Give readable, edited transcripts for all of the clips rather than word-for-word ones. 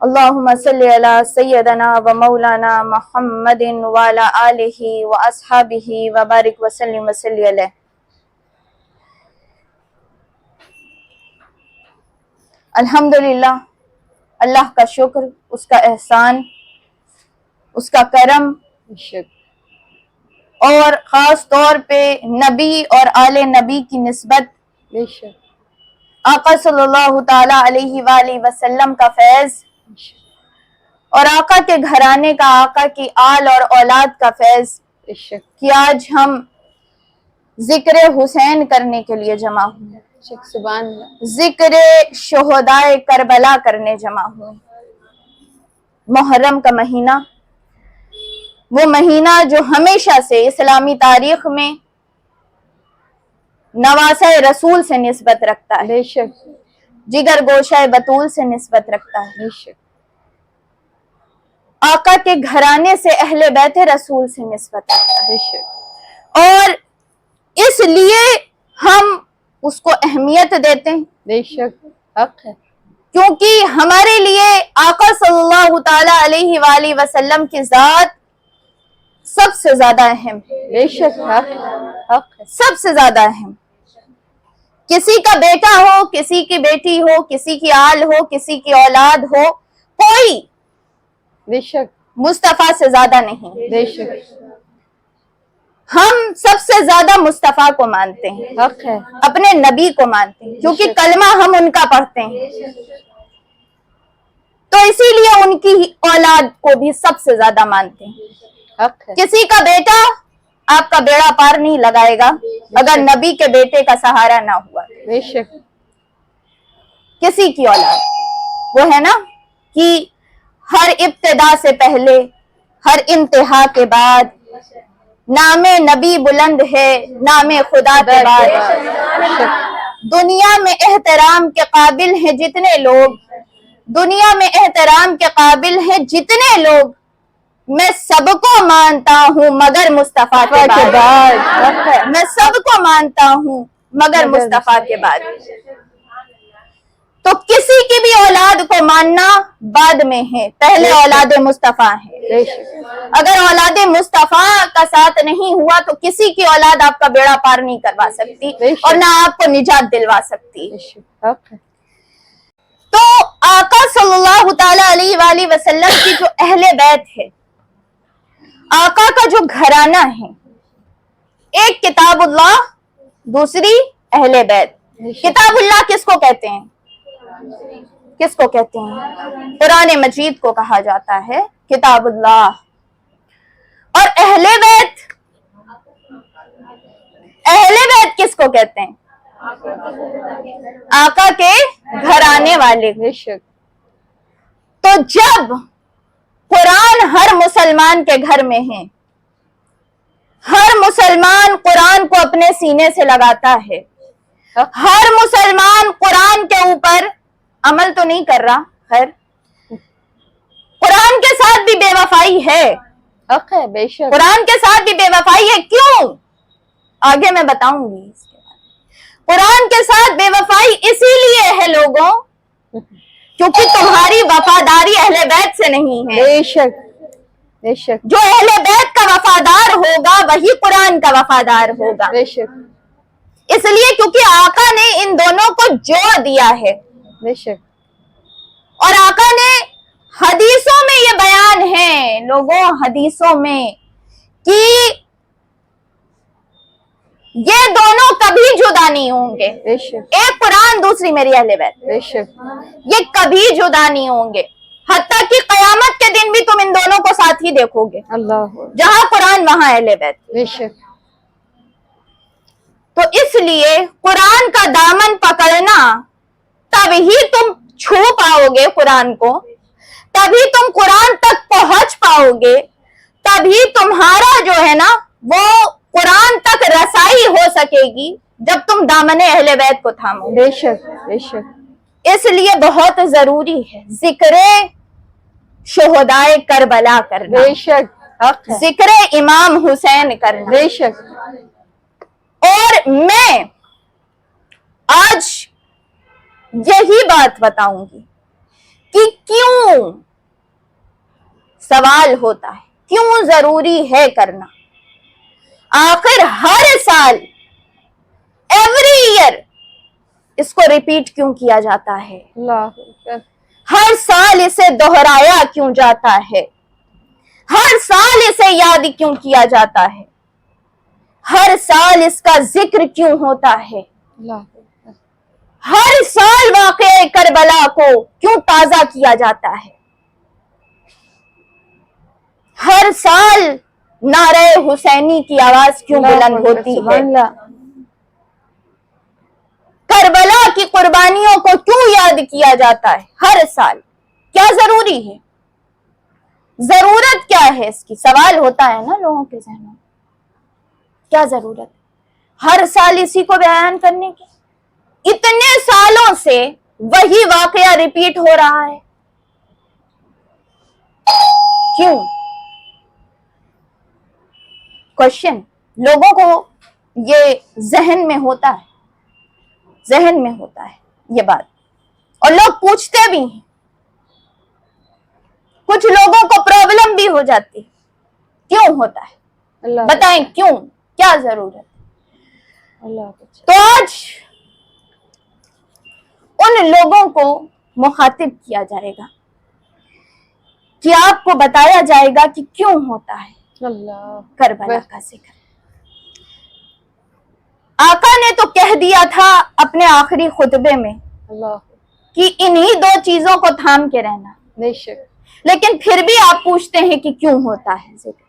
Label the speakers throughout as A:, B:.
A: اللہم صلی علی سیدنا و مولانا محمد وعلی آلہ و اصحابہ و بارک وسلم وصلی علیہ۔ الحمدللہ، اللہ کا شکر، اس کا احسان، اس کا کرم، اور خاص طور پہ نبی اور آل نبی کی نسبت آقا صلی اللہ تعالی علیہ وآلہ وسلم کا فیض اور آقا کے گھرانے کا، آقا کی آل اور اولاد کا فیض کہ آج ہم ذکر حسین کرنے کے لیے جمع ہوئے، ذکر شہدائے کربلا کرنے جمع ہوئے۔ محرم کا مہینہ، وہ مہینہ جو ہمیشہ سے اسلامی تاریخ میں نواسہ رسول سے نسبت رکھتا ہے، جگر گوشہ بطول سے نسبت رکھتا ہے، آقا کے گھرانے سے، اہل بیت رسول سے نسبت رکھتا ہے، اور اس لیے ہم اس کو اہمیت دیتے ہیں،
B: بے شک حق ہے،
A: کیونکہ ہمارے لیے آقا صلی اللہ تعالی علیہ وآلہ وسلم کی ذات سب سے زیادہ اہم ہے،
B: بے شک حق ہے،
A: سب سے زیادہ اہم۔ کسی کا بیٹا ہو، کسی کی بیٹی ہو، کسی کی آل ہو، کسی کی اولاد ہو، کوئی
B: بے شک
A: مصطفیٰ سے زیادہ نہیں۔
B: بے شک
A: ہم سب سے زیادہ مصطفیٰ کو مانتے ہیں،
B: حق ہے،
A: اپنے نبی کو مانتے ہیں، کیونکہ کلمہ ہم ان کا پڑھتے ہیں، تو اسی لیے ان کی اولاد کو بھی سب سے زیادہ مانتے ہیں۔
B: حق ہے،
A: کسی کا بیٹا آپ کا بیڑا پار نہیں لگائے گا اگر نبی کے بیٹے کا سہارا نہ ہوا۔
B: بے شک
A: کسی کی اولاد، وہ ہے نا کہ ہر ابتدا سے پہلے، ہر انتہا کے بعد نام نبی بلند ہے، نام خدا کے بعد۔ دنیا میں احترام کے قابل ہیں جتنے لوگ، دنیا میں احترام کے قابل ہیں جتنے لوگ، میں سب کو مانتا ہوں مگر مصطفیٰ کے بعد، میں سب کو مانتا ہوں مگر مصطفیٰ کے بعد۔ تو کسی کی بھی اولاد کو ماننا بعد میں ہے، پہلے اولاد مصطفیٰ ہے۔ اگر اولاد مصطفیٰ کا ساتھ نہیں ہوا تو کسی کی اولاد آپ کا بیڑا پار نہیں کروا سکتی اور نہ آپ کو نجات دلوا سکتی۔ تو آقا صلی اللہ تعالی علیہ وآلہ وسلم کی جو اہل بیت ہے، آقا کا جو گھرانہ ہے، ایک کتاب اللہ، دوسری اہل بیت۔ کتاب اللہ کس کو کہتے ہیں؟ کس کو کہتے ہیں؟ قرآن مجید کو کہا جاتا ہے کتاب اللہ۔ اور اہل بیت، اہل بیت کس کو کہتے ہیں؟ آقا کے گھرانے والے۔ تو جب قرآن ہر مسلمان کے گھر میں ہے، ہر مسلمان قرآن کو اپنے سینے سے لگاتا ہے، ہر مسلمان قرآن کے اوپر عمل تو نہیں کر رہا، خیر قرآن کے ساتھ بھی بے وفائی ہے،
B: حق ہے، بے شک
A: قرآن کے ساتھ بھی بے وفائی ہے۔ کیوں؟ آگے میں بتاؤں گی اس کے بارے۔ قرآن کے ساتھ بے وفائی اسی لیے ہے لوگوں، کیونکہ تمہاری وفاداری اہل بیت سے نہیں ہے۔
B: بے شک بے شک
A: جو اہل بیت کا وفادار ہوگا وہی قرآن کا وفادار ہوگا،
B: بے شک
A: اس لیے کیونکہ آقا نے ان دونوں کو جوڑ دیا ہے۔
B: بے شک
A: اور آقا نے حدیثوں میں یہ بیان ہے لوگوں، حدیثوں میں، کہ یہ دونوں کبھی جدا نہیں ہوں گے،
B: بے شک
A: ایک قرآن دوسری میری اہل بیت،
B: بے شک
A: یہ کبھی جدا نہیں ہوں گے، حتیٰ کہ قیامت کے دن بھی تم ان دونوں کو ساتھ ہی دیکھو گے،
B: اللہ
A: جہاں قرآن وہاں اہل بیت۔
B: بے شک
A: تو اس لیے قرآن کا دامن پکڑنا، تب ہی تم چھو پاؤ گے قرآن کو، تبھی تم قرآن تک پہنچ پاؤ گے، تبھی تمہارا جو ہے نا وہ قرآن تک رسائی ہو سکے گی، جب تم دامن اہل بیت کو تھامو گے۔
B: بے شک بے شک
A: اس لیے بہت ضروری ہے ذکر شہدائے کربلا کرنا،
B: بے شک حق ہے،
A: ذکر امام حسین کرنا۔
B: بے شک
A: اور میں آج یہی بات بتاؤں گی کہ کیوں سوال ہوتا ہے، کیوں ضروری ہے کرنا؟ آخر ہر سال ایوری ایئر اس کو ریپیٹ کیوں کیا جاتا ہے؟
B: اللہ اکبر،
A: ہر سال اسے دہرایا کیوں جاتا ہے؟ ہر سال اسے یاد کیوں کیا جاتا ہے؟ ہر سال اس کا ذکر کیوں ہوتا ہے؟
B: اللہ اکبر،
A: ہر سال واقعہ کربلا کو کیوں تازہ کیا جاتا ہے؟ ہر سال نعرہ حسینی کی آواز کیوں بلند ہوتی ہے؟
B: سبحان اللہ،
A: کربلا کی قربانیوں کو کیوں یاد کیا جاتا ہے ہر سال؟ کیا ضروری ہے؟ ضرورت کیا ہے اس کی؟ سوال ہوتا ہے نا لوگوں کے ذہنوں میں، کیا ضرورت ہے ہر سال اسی کو بیان کرنے کی؟ اتنے سالوں سے وہی واقعہ ریپیٹ ہو رہا ہے، کیوں؟ کوشچن لوگوں کو یہ ذہن میں ہوتا ہے یہ بات، اور لوگ پوچھتے بھی ہیں، کچھ لوگوں کو پرابلم بھی ہو جاتی ہے، کیوں ہوتا ہے؟
B: اللہ
A: بتائیں کیوں، کیا ضرورت؟
B: اللہ اکبر،
A: تو آج ان لوگوں کو مخاطب کیا جائے گا کہ آپ کو بتایا جائے گا کہ کیوں ہوتا ہے
B: اللہ
A: کربلا کا ذکر۔ آقا نے تو کہہ دیا تھا اپنے آخری خطبے میں
B: اللہ
A: کہ انہی دو چیزوں کو تھام کے رہنا،
B: بے شک،
A: لیکن پھر بھی آپ پوچھتے ہیں کہ کیوں ہوتا ہے ذکر؟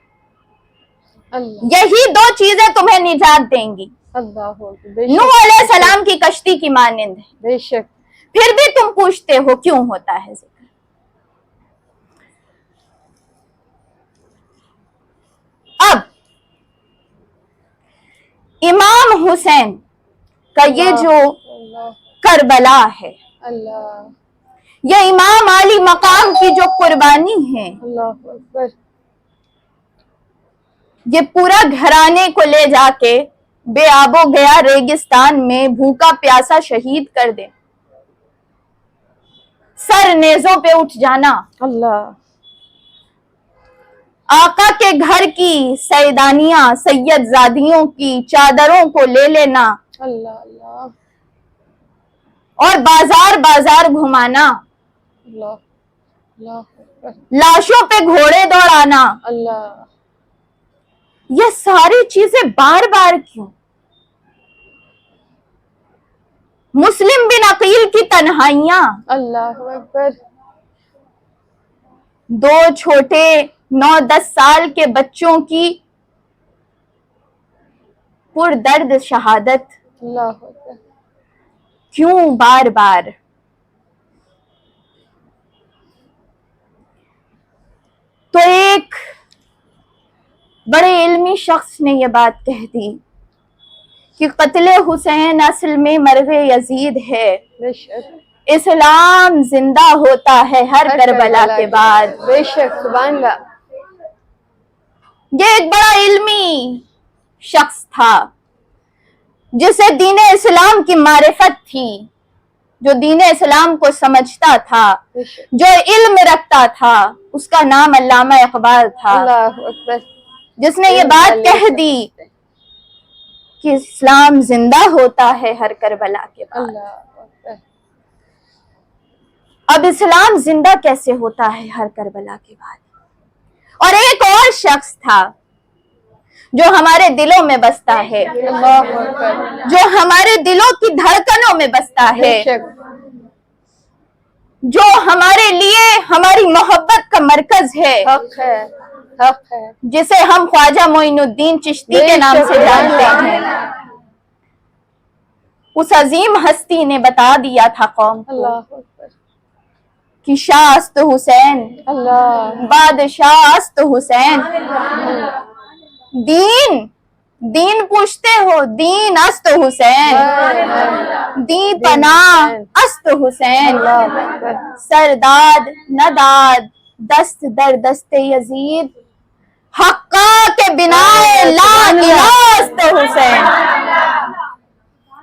B: اللہ
A: یہی دو چیزیں تمہیں نجات دیں گی،
B: اللہ اکبر، بے
A: نوح
B: شک،
A: علیہ السلام کی کشتی کی مانند ہے،
B: بے شک،
A: پھر بھی تم پوچھتے ہو کیوں ہوتا ہے ذکر۔ اب امام حسین کا یہ جو
B: اللہ
A: کربلا ہے،
B: اللہ
A: یہ امام علی مقام کی جو قربانی ہے،
B: اللہ اکبر،
A: یہ پورا گھرانے کو لے جا کے بے آب و گیا ریگستان میں بھوکا پیاسا شہید کر دے، سر نیزوں پہ اٹھ جانا،
B: اللہ
A: آقا کے گھر کی سیدانیاں سید زادیوں کی چادروں کو لے لینا
B: اللہ اللہ
A: اور بازار بازار گھمانا،
B: اللہ اللہ اکبر،
A: لاشوں پہ گھوڑے دوڑانا،
B: اللہ
A: یہ ساری چیزیں بار بار کیوں؟ مسلم بن عقیل کی تنہائیاں،
B: اللہ اکبر،
A: دو چھوٹے 9-10 سال کے بچوں کی پردرد شہادت،
B: اللہ اکبر،
A: کیوں بار بار؟ تو ایک بڑے علمی شخص نے یہ بات کہہ دی کہ قتل حسین اصل میں مرغ یزید ہے،
B: بے شک،
A: اسلام زندہ ہوتا ہے ہر کربلا کے بعد۔
B: بے شک، سبحان اللہ،
A: یہ ایک بڑا علمی شخص تھا جسے دین اسلام کی معرفت تھی، جو دین اسلام کو سمجھتا تھا،
B: بے شک،
A: جو علم رکھتا تھا، اس کا نام علامہ اقبال تھا،
B: اللہ اکبر،
A: جس نے یہ بات کہہ دی کہ اسلام زندہ ہوتا ہے ہر کربلا کے بعد۔
B: اللہ اکبر،
A: اب اسلام زندہ کیسے ہوتا ہے ہر کربلا کے بعد؟ اور ایک اور شخص تھا جو ہمارے دلوں میں بستا ہے،
B: اللہ اکبر،
A: جو ہمارے دلوں کی دھڑکنوں میں بستا ہے،
B: بے شک،
A: جو ہمارے لیے ہماری محبت کا مرکز ہے،
B: حق ہے، حق ہے،
A: جسے ہم خواجہ معین الدین چشتی کے نام سے جانتے ہیں۔ اس عظیم ہستی نے بتا دیا تھا قوم کو
B: اللہ اکبر،
A: کہ شاہ است حسین،
B: اللہ
A: بادشاہ است حسین، دین پوچھتے ہو، دین است حسین، دی پناہ است حسین،
B: اللہ اکبر،
A: سرداد نداد دست در دست یزید، حقا کے بنائے لا الہ است حسین،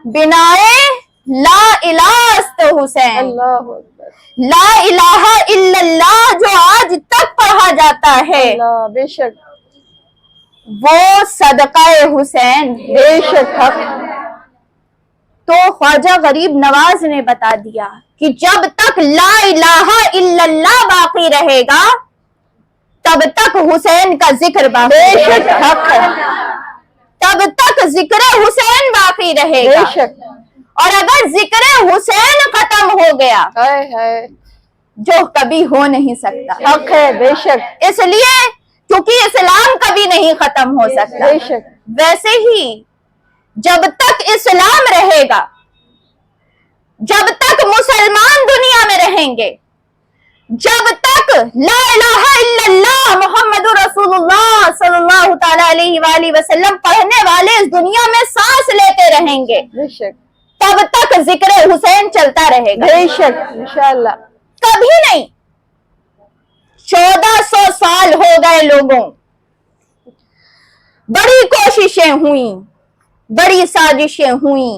A: بنائے ला इलाहा हुसैन,
B: अल्लाह अकबर।
A: ला इलाहा इल्लल्लाह जो आज तक पढ़ा जाता है
B: अल्लाह बेशक
A: वो सदकाए हुसैन।
B: बेशक हक।
A: तो ख्वाजा गरीब नवाज ने बता दिया कि जब तक ला इलाहा इल्लल्लाह बाकी रहेगा तब तक हुसैन का जिक्र बाकी
B: बेशक
A: रहेगा,
B: हक है।
A: तब तक जिक्र हुसैन बाकी रहेगा।
B: बेशक।
A: और अगर जिक्र हुसैन खत्म हो गया
B: हाय हाय।
A: जो कभी हो नहीं सकता,
B: हक है बेशक।
A: इसलिए क्योंकि इस्लाम कभी नहीं खत्म हो सकता।
B: बेशक।
A: वैसे ही जब तक इस्लाम रहेगा, जब तक मुसलमान दुनिया में रहेंगे, जब तक ला इलाहा इल्लल्लाह मुहम्मदुर रसूलुल्लाह सल्लल्लाहु तआला अलैहि वसल्लम पढ़ने वाले इस दुनिया में सांस लेते रहेंगे
B: बेशक।
A: तब तक जिक्र हुसैन चलता रहेगा।
B: बेशक इंशाअल्लाह।
A: कभी नहीं। 1400 साल हो गए लोगों, बड़ी कोशिशें हुई, बड़ी साजिशें हुई,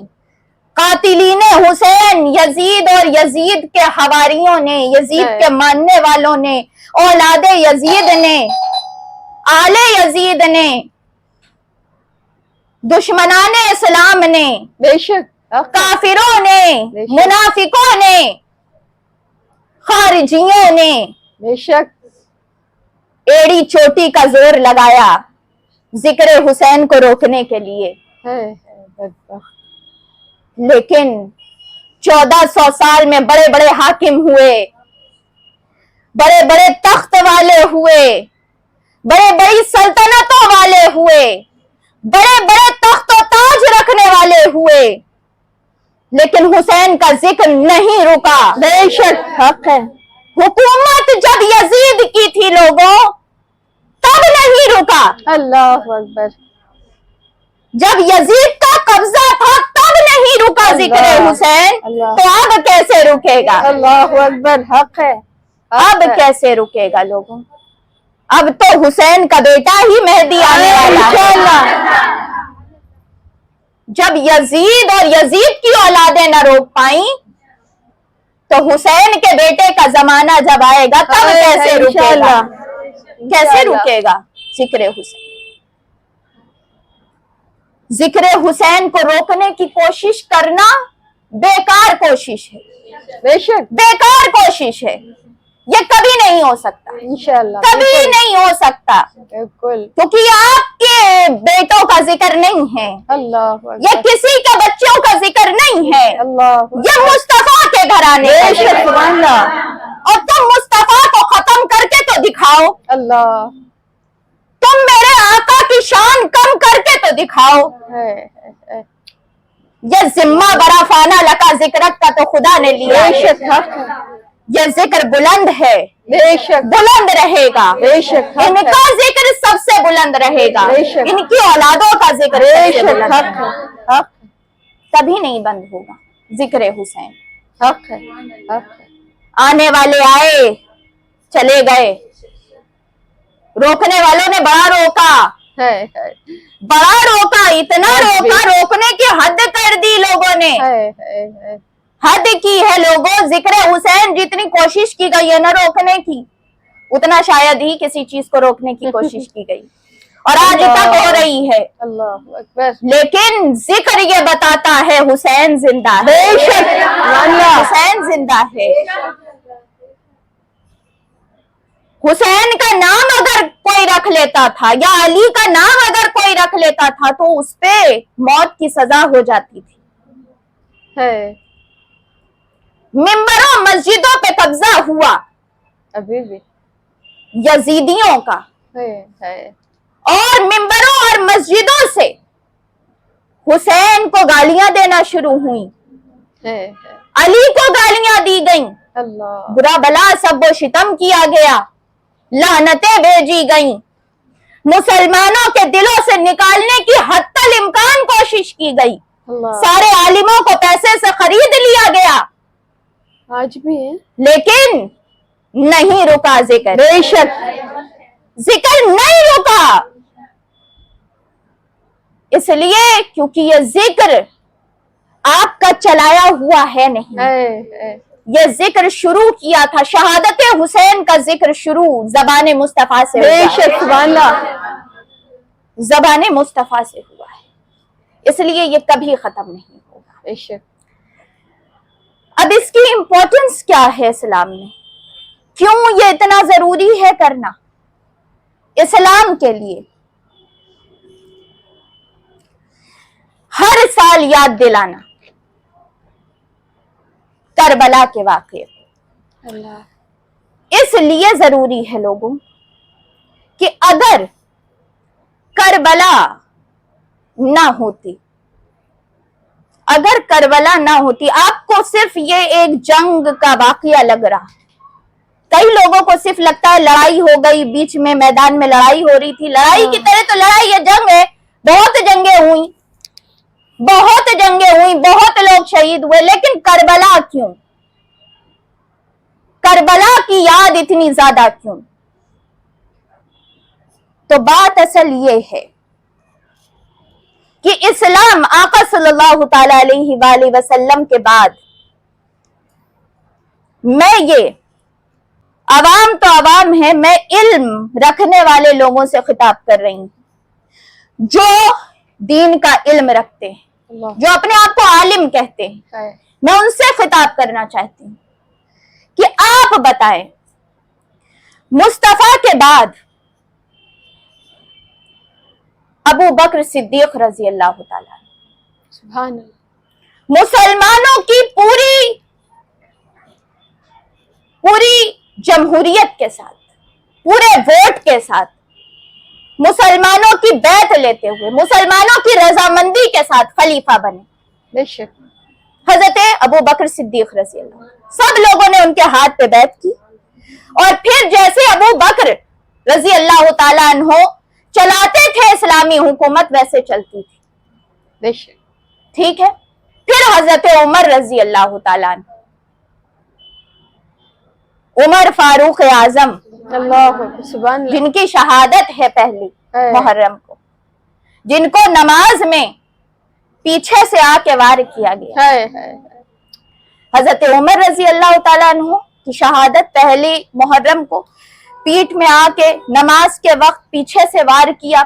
A: कातिलीने हुसैन यजीद और यजीद के हवारियों ने, यजीद के मानने वालों ने, औलादे यजीद ने, आले यजीद ने, दुश्मनाने इस्लाम ने,
B: बेशक हक।
A: काफिरों ने, मुनाफिकों ने, खारिजियों ने
B: बेशक
A: एड़ी चोटी का जोर लगाया जिक्र हुसैन को रोकने के लिए,
B: है बदबख्त।
A: लेकिन 1400 साल में बड़े बड़े हाकिम हुए, बड़े बड़े तख्त वाले हुए, बड़े बड़ी सल्तनतों वाले हुए, बड़े बड़े तख्त और ताज रखने वाले हुए, लेकिन हुसैन का जिक्र नहीं रुका।
B: बेशक हक है।
A: हुकूमत जब यजीद की थी लोगों तब नहीं रुका,
B: अल्लाह अकबर।
A: जब यजीद का कब्जा था तब नहीं रुका जिक्र
B: अल्लाह,
A: हुसैन,
B: अल्लाह।
A: तो अब कैसे रुकेगा?
B: अल्लाह अकबर हक है। हक
A: अब
B: है।
A: कैसे रुकेगा लोगों? अब तो हुसैन का बेटा ही मेहदी आने वाला है।
B: इंशाअल्लाह।
A: जब यजीद और यजीद की औलादें न रोक पाई तो हुसैन के बेटे का जमाना जब आएगा तब कैसे रुकेगा?
B: इंशाअल्लाह।
A: कैसे रुकेगा जिक्र हुसैन? जिक्र हुसैन को रोकने की कोशिश करना बेकार कोशिश है,
B: बेशक
A: बेकार कोशिश है। ये कभी नहीं हो सकता,
B: इंशाअल्लाह।
A: कभी नहीं हो सकता,
B: बिल्कुल।
A: क्योंकि आपके बेटों का जिक्र नहीं है,
B: अल्लाह
A: ये
B: अकबर।
A: किसी के बच्चों का जिक्र नहीं है,
B: अल्लाह अकबर।
A: ये मुस्तफा के घराने का
B: बेशक
A: जिक्र है।
B: सुभान अल्लाह।
A: और तुम मुस्तफा को खत्म करके तो दिखाओ,
B: अल्लाह
A: तुम मेरे आका की शान कम करके तो दिखाओ।
B: है।
A: ये जिम्मा बड़ा फाना लका जिक्र का तो खुदा ने लिया है।
B: बेशक हक है।
A: ये जिक्र बुलंद है,
B: बेशक
A: बुलंद रहेगा।
B: बेशक हक
A: इनका
B: है।
A: जिक्र सबसे बुलंद रहेगा,
B: बेशक।
A: इनकी औलादों का जिक्र सबसे
B: बेशक
A: बुलंद
B: हक
A: रहेगा।
B: है। हक
A: कभी नहीं बंद होगा जिक्र हुसैन।
B: हक है। हक है।
A: आने वाले आए चले गए, रोकने वालों ने बड़ा रोका,
B: है।
A: बड़ा रोका, इतना रोका, रोकने की हद कर दी लोगों ने,
B: है।
A: हद की है लोगों। जिक्र हुसैन जितनी कोशिश की गई है ना रोकने की, उतना शायद ही किसी चीज को रोकने की कोशिश की गई और आज तक हो रही है।
B: अल्लाह अकबर।
A: लेकिन जिक्र ये बताता है हुसैन जिंदा है।
B: बेशक अल्लाह।
A: हुसैन जिंदा है। हुसैन का नाम अगर कोई रख लेता था या अली का नाम अगर कोई रख लेता था तो उस पे मौत की सजा हो जाती थी।
B: है।
A: मिंबरों मस्जिदों पे कब्जा हुआ
B: अभी भी
A: यजीदियों का,
B: है।
A: और मिंबरों और मस्जिदों से हुसैन को गालियां देना शुरू हुई,
B: है।
A: अली को गालियां दी गईं,
B: अल्लाह।
A: बुरा भला सब शितम किया गया, लानतें भेजी गईं, मुसलमानों के दिलों से निकालने की हत्तल इम्कान कोशिश की गई,
B: अल्लाह।
A: सारे आलिमों को पैसे से खरीद लिया गया,
B: आज भी है।
A: लेकिन नहीं रुका जिक्र।
B: बेशक
A: जिक्र नहीं रुका, इसलिए क्योंकि ये जिक्र آپ کا چلایا ہوا ہے نہیں.
B: ہے
A: یہ ذکر شروع کیا تھا, شہادت حسین کا ذکر شروع زبان مصطفیٰ سے
B: بے
A: ہوا ہے,
B: شک سبحان اللہ
A: زبان مصطفیٰ سے ہوا ہے, اس لیے یہ کبھی ختم نہیں ہوگا.
B: بے شک.
A: اب اس کی امپورٹنس کیا ہے اسلام میں, کیوں یہ اتنا ضروری ہے کرنا اسلام کے لیے؟ ہر سال یاد دلانا کربلا کے واقعے کو
B: اللہ
A: اس لیے ضروری ہے لوگوں کہ اگر کربلا نہ ہوتی, اگر کربلا نہ ہوتی, آپ کو صرف یہ ایک جنگ کا واقعہ لگ رہا, کئی لوگوں کو صرف لگتا ہے لڑائی ہو گئی, بیچ میں میدان میں لڑائی ہو رہی تھی, لڑائی کی طرح تو لڑائی ہے, جنگ ہے, بہت جنگیں ہوئیں, بہت لوگ شہید ہوئے, لیکن کربلا کیوں, کربلا کی یاد اتنی زیادہ کیوں؟ تو بات اصل یہ ہے کہ اسلام آقا صلی اللہ تعالی علیہ وآلہ وسلم کے بعد, میں یہ عوام تو عوام ہے, میں علم رکھنے والے لوگوں سے خطاب کر رہی ہوں, جو دین کا علم رکھتے ہیں,
B: اللہ
A: جو اپنے آپ کو عالم کہتے ہیں,
B: ہے
A: میں ان سے خطاب کرنا چاہتی ہوں کہ آپ بتائیں مصطفیٰ کے بعد ابو بکر صدیق رضی اللہ تعالیٰ
B: سبحان اللہ.
A: مسلمانوں کی پوری جمہوریت کے ساتھ, پورے ووٹ کے ساتھ, مسلمانوں کی بیعت لیتے ہوئے, مسلمانوں کی رضامندی کے ساتھ خلیفہ بنے
B: بے شک
A: حضرت ابو بکر صدیق رضی اللہ. سب لوگوں نے ان کے ہاتھ پہ بیعت کی, اور پھر جیسے ابو بکر رضی اللہ تعالیٰ عنہ چلاتے تھے اسلامی حکومت, ویسے چلتی تھی,
B: بے شک.
A: ٹھیک ہے. پھر حضرت عمر رضی اللہ تعالیٰ عنہ, عمر فاروق اعظم,
B: اللہ سبحان اللہ.
A: جن کی شہادت ہے پہلی محرم کو, جن کو نماز میں پیچھے سے آ کے وار کیا گیا,
B: ہے
A: حضرت عمر رضی اللہ تعالیٰ عنہ کی شہادت پہلی محرم کو پیٹھ میں آ کے نماز کے وقت پیچھے سے وار کیا,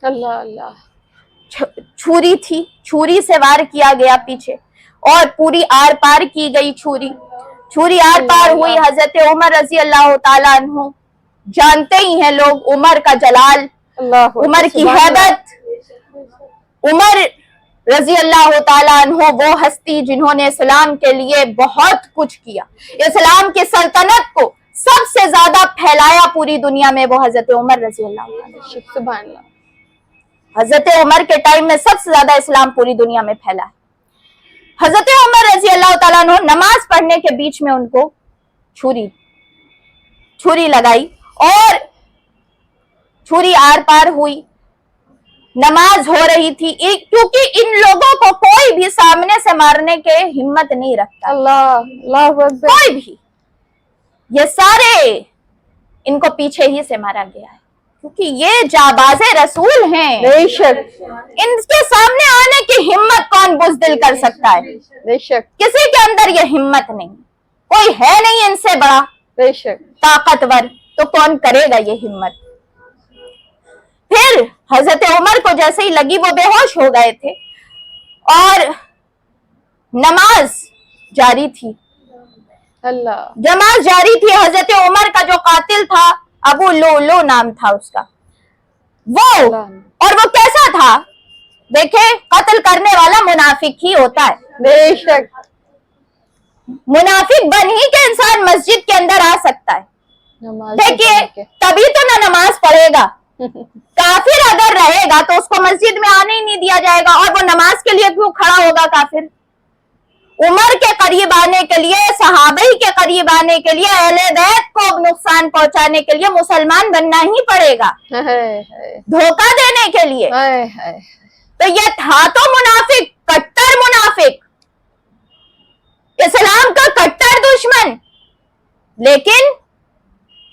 B: اللہ اللہ
A: چھری تھی, چھری سے وار کیا گیا پیچھے, اور پوری آر پار کی گئی چھری آر پار ہوئی. حضرت عمر رضی اللہ تعالیٰ عنہ, جانتے ہی ہیں لوگ عمر کا جلال,
B: اللہ
A: عمر کی
B: سبحان اللہ.
A: ہیبت. عمر رضی اللہ تعالیٰ عنہ وہ ہستی جنہوں نے اسلام کے لیے بہت کچھ کیا, اسلام کی سلطنت کو سب سے زیادہ پھیلایا پوری دنیا میں, وہ حضرت عمر رضی اللہ عنہ.
B: سبحان اللہ.
A: حضرت عمر کے ٹائم میں سب سے زیادہ اسلام پوری دنیا میں پھیلا ہے. حضرت عمر رضی اللہ تعالیٰ عنہ نماز پڑھنے کے بیچ میں ان کو چھری لگائی, اور چھری آر پار ہوئی, نماز ہو رہی تھی, کیونکہ ان لوگوں کو کوئی بھی سامنے سے مارنے کے ہمت نہیں رکھتا,
B: اللہ اللہ اکبر.
A: کوئی بھی. یہ سارے ان کو پیچھے ہی سے مارا گیا ہے, کیونکہ یہ جاباز رسول ہیں,
B: بے شک
A: ان کے سامنے آنے کی ہمت کون بزدل کر سکتا ہے؟
B: بے شک
A: کسی کے اندر یہ ہمت نہیں, کوئی ہے نہیں ان سے بڑا
B: بے شک.
A: طاقتور, تو کون کرے گا یہ ہمت؟ پھر حضرت عمر کو جیسے ہی لگی وہ بے ہوش ہو گئے تھے, اور نماز جاری تھی,
B: اللہ
A: نماز جاری تھی. حضرت عمر کا جو قاتل تھا, ابو لولو نام تھا اس کا, وہ, اور وہ کیسا تھا دیکھیں, قتل کرنے والا منافق ہی ہوتا ہے.
B: بے شک.
A: منافق بن ہی کے انسان مسجد کے اندر آ سکتا ہے.
B: نماز
A: دیکھیے تبھی تو نہ نماز پڑھے گا, کافر اگر رہے گا تو اس کو مسجد میں آنے ہی نہیں دیا جائے گا, اور وہ نماز کے لیے کیوں کھڑا ہوگا کافر؟ عمر کے قریب آنے کے لیے, صحابہ کے قریب آنے کے لیے, اہل بیت کو نقصان پہنچانے کے لیے مسلمان بننا ہی پڑے گا, دھوکہ دینے کے لیے. تو یہ تھا تو منافق, کٹر منافق, اسلام کا کٹر دشمن, لیکن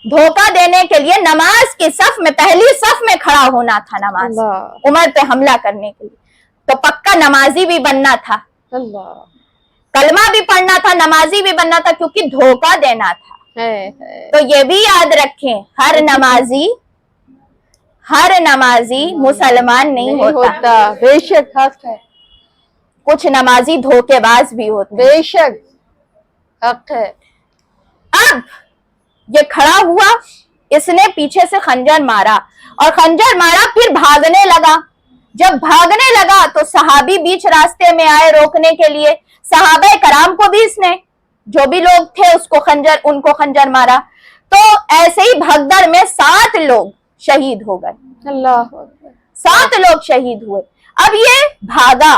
A: دھوکہ دینے کے لیے نماز کی صف میں, پہلی صف میں کھڑا ہونا تھا نماز, عمر پہ حملہ کرنے کے لیے. तो पक्का नमाजी भी बनना था,
B: अल्लाह
A: कलमा भी पढ़ना था, नमाजी भी बनना था, क्योंकि धोखा देना था।
B: है
A: तो ये भी याद रखें, हर नमाजी मुसलमान नहीं होता।
B: बेशक हक है,
A: कुछ नमाजी धोखेबाज भी होते हैं।
B: बेशक हक है।
A: अब ये खड़ा हुआ, इसने पीछे से खंजर मारा और खंजर मारा, फिर भागने लगा। जब भागने लगा तो सहाबी बीच रास्ते में आए रोकने के लिए। सहाबा कराम को भी इसने, जो भी लोग थे उनको खंजर मारा। तो ऐसे ही भगदड़ में 7 लोग शहीद हो गए,
B: अल्लाह अकबर।
A: 7 लोग शहीद हुए। अब ये भागा,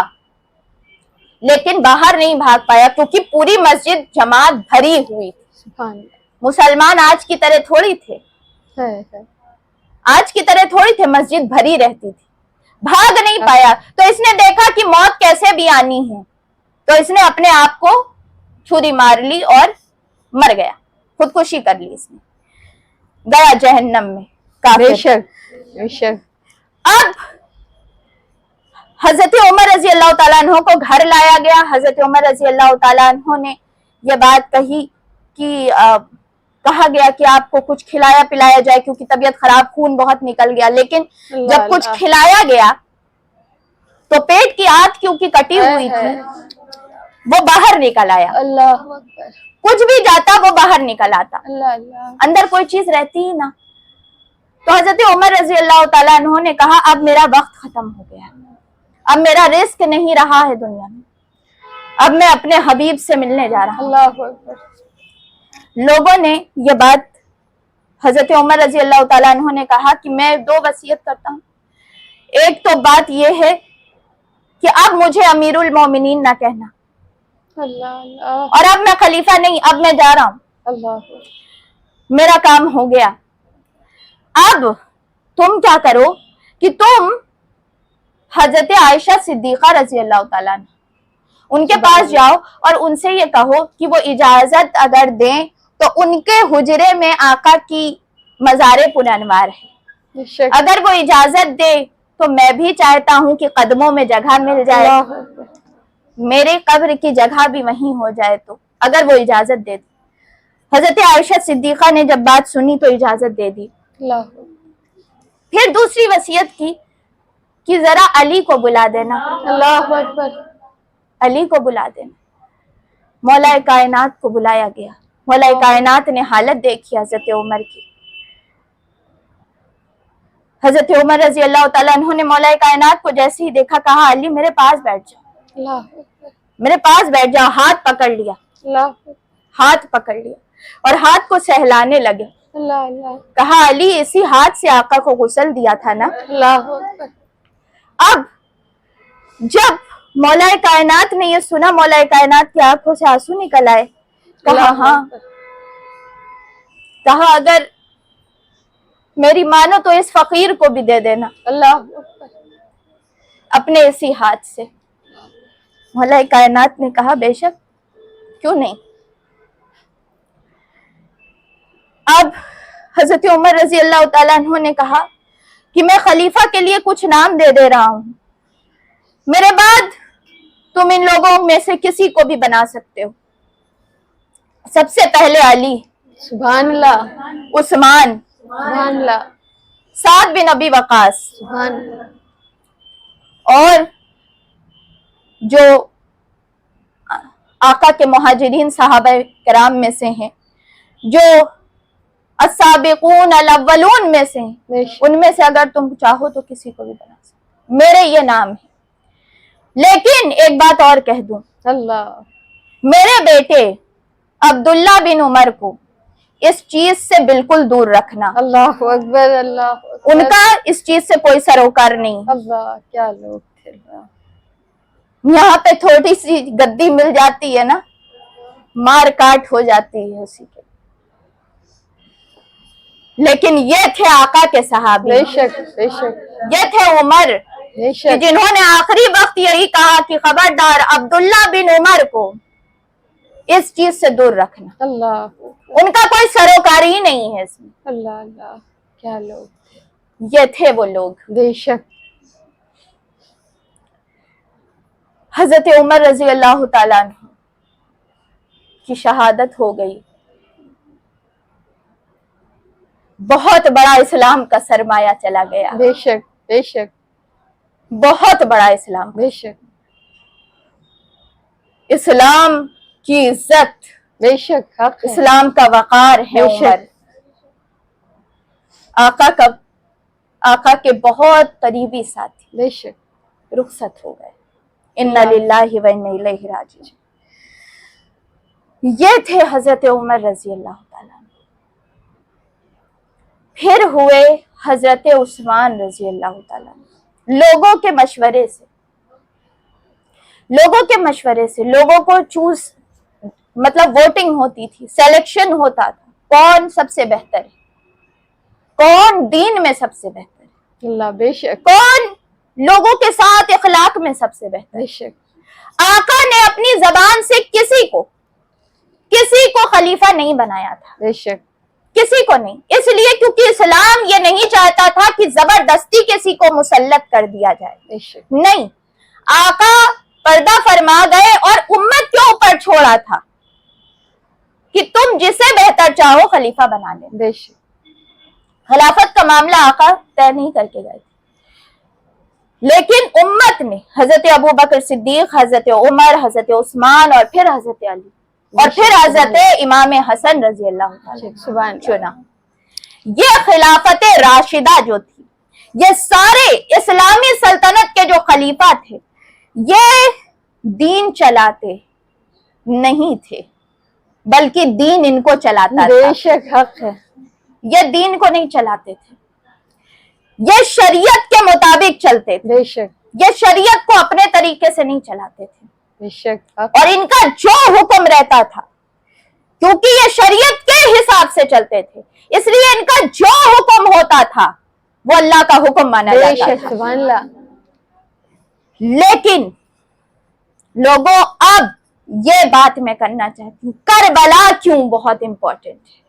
A: लेकिन बाहर नहीं भाग पाया, क्योंकि पूरी मस्जिद जमात भरी हुई थी।
B: सुभान अल्लाह।
A: मुसलमान आज की तरह थोड़ी थे,
B: है।
A: आज की तरह थोड़ी थे, मस्जिद भरी रहती थी। भाग नहीं पाया, तो इसने देखा कि मौत कैसे भी आनी है, तो इसने अपने आप को छुरी मार ली और मर गया, खुदकुशी कर ली इसने, गया जहन्नम में काफिर।
B: बेशक बेशक।
A: अब हजरत उमर रजी अल्लाह ताला अन्हो को घर लाया गया। हजरत उमर रजी अल्लाह ताला अन्हो ने यह बात कही कि कहा गया कि आपको कुछ खिलाया पिलाया जाए, क्योंकि तबीयत खराब, खून बहुत निकल गया। लेकिन जब कुछ खिलाया गया तो पेट की आंत क्योंकि कटी हुई थी, वो बाहर निकल आया।
B: अल्लाह अकबर।
A: कुछ भी जाता वो बाहर निकल आता,
B: अल्लाह अल्लाह।
A: अंदर कोई चीज रहती ही ना। तो हजरत उमर रजी अल्लाह ताला अन्हो ने कहा, अब मेरा वक्त खत्म हो गया, अब मेरा रिस्क नहीं रहा है दुनिया में, अब मैं अपने हबीब से मिलने जा रहा हूँ।
B: अल्लाह अकबर।
A: लोगों ने ये बात, हजरत उमर रजी अल्लाह ताला अन्हो ने कहा कि मैं 2 वसीयत करता हूँ। एक तो बात यह है कि अब मुझे अमीरुल मोमिनीन ना कहना,
B: अल्लाह अल्लाह।
A: और अब मैं खलीफा नहीं, अब मैं जा रहा हूँ,
B: अल्लाह
A: मेरा काम हो गया। अब तुम क्या करो कि तुम हजरत आयशा सिद्दीका रजी अल्लाह ताला अन्हा, उनके पास जाओ और उनसे ये कहो कि वो इजाजत अगर दें तो उनके हुजरे में आका की मज़ारे पुरअनवार है।
B: बेशक।
A: अगर वो इजाजत दे तो मैं भी चाहता हूँ कि कदमों में जगह मिल जाए,
B: अल्लाह अकबर।
A: मेरे कब्र की जगह भी वहीं हो जाए, तो अगर वो इजाजत दे दे। हजरत आयशा सिद्दीका ने जब बात सुनी तो इजाजत दे दी।
B: अल्लाह अकबर।
A: फिर दूसरी वसीयत की कि जरा अली को बुला देना,
B: अल्लाह अकबर।
A: अली को बुला देना। मौला कायनात को बुलाया गया। मौला कायनात ने हालत देखी हजरत उमर की। हजरत उमर रजी अल्लाह ताला अन्हो ने मौला कायनात को जैसे ही देखा, कहा अली मेरे पास बैठ जाओ,
B: अल्लाह अकबर।
A: मेरे पास बैठ जाओ। हाथ पकड़ लिया,
B: अल्लाह अकबर।
A: हाथ पकड़ लिया और हाथ को सहलाने लगे।
B: अल्लाह अल्लाह।
A: कहा अली इसी हाथ से आका को गुस्ल दिया था ना।
B: अल्लाह अकबर।
A: अब जब मौला कायनात ने ये सुना, मौला कायनात की आंखों से आंसू निकल आए। कहा हाँ, कहा अगर मेरी मानो तो इस फकीर को भी दे देना
B: अल्लाह अकबर।
A: अपने इसी हाथ से। मौला कायनात ने कहा बेशक, क्यों नहीं। अब हजरत उमर रजी अल्लाह ताला अन्हु ने कहा कि मैं खलीफा के लिए कुछ नाम दे रहा हूं, मेरे बाद तुम इन लोगों में से किसी को भी बना सकते हो। सबसे पहले अली,
B: सुभान अल्लाह।
A: उस्मान,
B: सुभान अल्लाह।
A: साद बिन अबी वकास,
B: सुभान अल्लाह।
A: और जो आका के मुहाजिरीन सहाबा कराम में से हैं, जो अस्साबिकून अल-अव्वलून में से हैं,
B: बेशक।
A: उनमें से अगर तुम चाहो तो किसी को भी बना सकते। मेरे ये नाम है। लेकिन एक बात और कह दूं,
B: अल्लाह।
A: मेरे बेटे अब्दुल्ला बिन उमर को इस चीज से बिल्कुल दूर रखना।
B: अल्लाह अकबर। अल्लाह अकबर।
A: उनका इस चीज से कोई सरोकार नहीं।
B: अल्लाह, क्या लोग थे।
A: यहाँ पे थोड़ी सी गद्दी मिल जाती है ना, मार काट हो जाती है उसी के। लेकिन ये थे आका के सहाबी,
B: बेशक बेशक।
A: ये थे उमर, कि
B: बेशक।
A: जिन्होंने आखिरी वक्त यही कहा कि खबरदार अब्दुल्ला बिन उमर को इस चीज से दूर रखना।
B: अल्लाह।
A: उनका कोई सरोकारी ही नहीं है इसमें।
B: अल्लाह अल्लाह, क्या लोग थे।
A: ये थे वो लोग।
B: बेशक।
A: حضرت عمر رضی اللہ تعالیٰ عنہ کی شہادت ہو گئی. بہت بڑا اسلام کا سرمایہ چلا گیا,
B: بے شک بے شک
A: بہت بڑا اسلام.
B: بے شک
A: اسلام کی عزت,
B: بے شک حق ہے.
A: اسلام کا وقار ہے
B: بے شک.
A: عمر. آقا کے بہت قریبی ساتھی
B: بے شک
A: رخصت ہو گئے. انا للہ و انا الیہ راجعون. یہ تھے حضرت عمر رضی اللہ تعالیٰ. پھر ہوئے حضرت عثمان رضی اللہ تعالیٰ. لوگوں کے مشورے سے لوگوں کو چوز, مطلب ووٹنگ ہوتی تھی, سلیکشن ہوتا تھا, کون سب سے بہتر ہے, کون دین میں سب سے بہتر ہے,
B: اللہ بے شک
A: کون لوگوں کے ساتھ اخلاق میں سب سے بہتر.
B: بے شک
A: آقا نے اپنی زبان سے کسی کو خلیفہ نہیں بنایا تھا,
B: بے شک
A: کسی کو نہیں. اس لیے کیونکہ اسلام یہ نہیں چاہتا تھا کہ زبردستی کسی کو مسلط کر دیا جائے.
B: بے شک
A: نہیں, آقا پردہ فرما گئے اور امت کے اوپر چھوڑا تھا کہ تم جسے بہتر چاہو خلیفہ بنا لیں.
B: بے شک
A: خلافت کا معاملہ آقا طے نہیں کر کے گئے تھے, لیکن امت نے حضرت ابو بکر صدیق, حضرت عمر, حضرت عثمان اور پھر حضرت علی اور پھر حضرت امام حسن رضی اللہ عنہ
B: سبحان
A: چنا. یہ خلافت راشدہ جو تھی, یہ سارے اسلامی سلطنت کے جو خلیفہ تھے, یہ دین چلاتے نہیں تھے, بلکہ دین ان کو چلاتا
B: بے
A: تھا.
B: شک حق ہے.
A: یہ دین کو نہیں چلاتے تھے, یہ شریعت کے مطابق چلتے تھے,
B: بے شک
A: یہ شریعت کو اپنے طریقے سے نہیں چلاتے تھے.
B: بے شک حق.
A: اور ان کا جو حکم رہتا تھا, کیونکہ یہ شریعت کے حساب سے چلتے تھے, اس لیے ان کا جو حکم ہوتا تھا وہ اللہ کا حکم مانا
B: بے
A: جاتا
B: شک
A: تھا.
B: سبحان اللہ.
A: لیکن لوگوں, اب یہ بات میں کرنا چاہتی ہوں, کربلا کیوں بہت امپورٹنٹ ہے.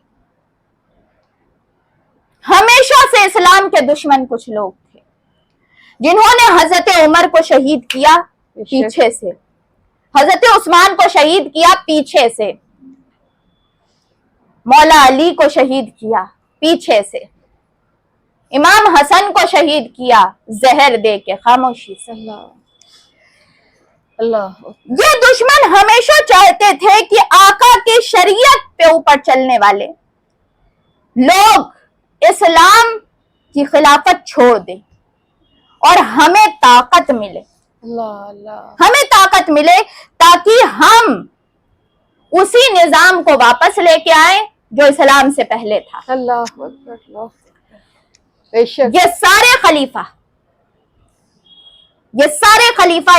A: ہمیشہ سے اسلام کے دشمن کچھ لوگ تھے جنہوں نے حضرت عمر کو شہید کیا پیچھے سے, حضرت عثمان کو شہید کیا پیچھے سے, مولا علی کو شہید کیا پیچھے سے, امام حسن کو شہید کیا زہر دے کے, خاموشی سے.
B: اللہ
A: یہ دشمن ہمیشہ چاہتے تھے کہ آقا کی شریعت پہ اوپر چلنے والے لوگ اسلام کی خلافت چھوڑ دیں اور ہمیں طاقت ملے, ہمیں طاقت ملے تاکہ ہم اسی نظام کو واپس لے کے آئیں جو اسلام سے پہلے تھا.
B: اللہ اکبر. اللہ بے شک.
A: یہ سارے خلیفہ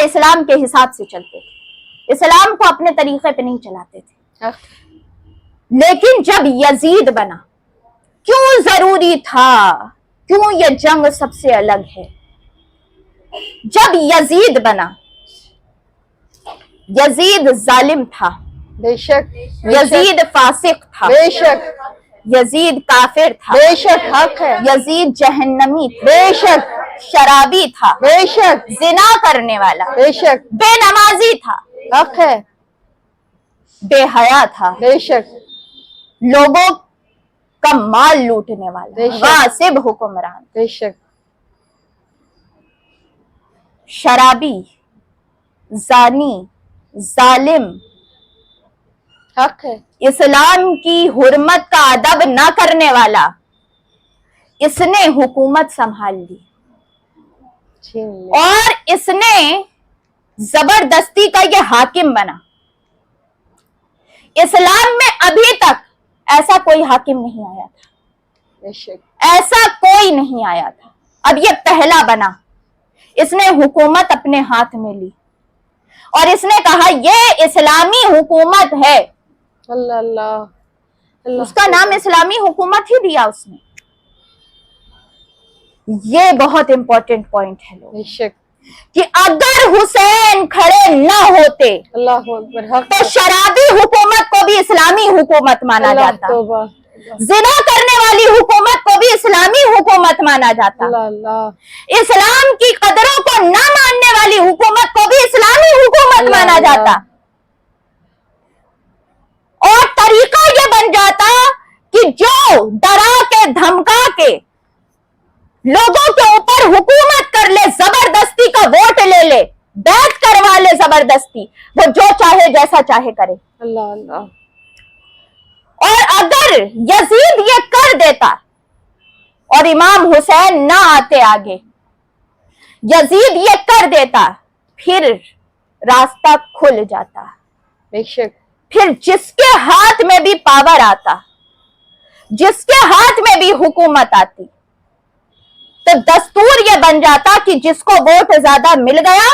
A: اسلام کے حساب سے چلتے تھے, اسلام کو اپنے طریقے پہ نہیں چلاتے تھے. لیکن جب یزید بنا, کیوں ضروری تھا, کیوں یہ جنگ سب سے الگ ہے. جب یزید بنا, یزید ظالم تھا,
B: بے شک
A: یزید فاسق تھا,
B: بے شک
A: یزید کافر تھا,
B: بے شک حق ہے.
A: یزید جہنمی تھا,
B: بے شک
A: شرابی تھا,
B: بے شک
A: زنا کرنے والا,
B: بے شک
A: بے نمازی تھا,
B: حق ہے.
A: بے حیا تھا,
B: بے شک
A: لوگوں کا مال لوٹنے والا,
B: بے شک.
A: غاصب حکمران,
B: بے شک
A: شرابی, زانی, ظالم,
B: حق ہے.
A: اسلام کی حرمت کا ادب نہ کرنے والا, اس نے حکومت سنبھال لی
B: چھین لے.
A: اور اس نے زبردستی کا یہ حاکم بنا. اسلام میں ابھی تک ایسا کوئی حاکم نہیں آیا تھا,
B: بے شک
A: ایسا کوئی نہیں آیا تھا, اب یہ پہلا بنا. اس نے حکومت اپنے ہاتھ میں لی اور اس نے کہا یہ اسلامی حکومت ہے.
B: اللہ اللہ اللہ.
A: اس کا نام اسلامی حکومت ہی دیا اس نے. یہ بہت امپورٹنٹ پوائنٹ ہے لوگ,
B: بے شک.
A: کہ اگر حسین کھڑے نہ ہوتے
B: اللہ اکبر. حق
A: تو شرابی حکومت کو بھی اسلامی حکومت مانا
B: اللہ
A: جاتا.
B: توبہ.
A: जिना करने वाली हुकूमत को भी इस्लामी हुकूमत माना जाता,
B: अल्लाह अल्लाह
A: इस्लाम की कदरों को न मानने वाली हुकूमत को भी इस्लामी हुकूमत माना जाता, और तरीका ये बन जाता कि जो डरा के धमका के लोगों के ऊपर हुकूमत कर ले, जबरदस्ती का वोट ले ले, बैत करवा ले जबरदस्ती, वो जो चाहे जैसा चाहे करे।
B: अल्लाह अल्लाह
A: और अगर यजीद ये कर देता और इमाम हुसैन ना आते आगे, यजीद ये कर देता, फिर रास्ता खुल जाता,
B: बेशक
A: फिर जिसके हाथ में भी पावर आता, जिसके हाथ में भी हुकूमत आती, तो दस्तूर ये बन जाता कि जिसको वोट ज्यादा मिल गया,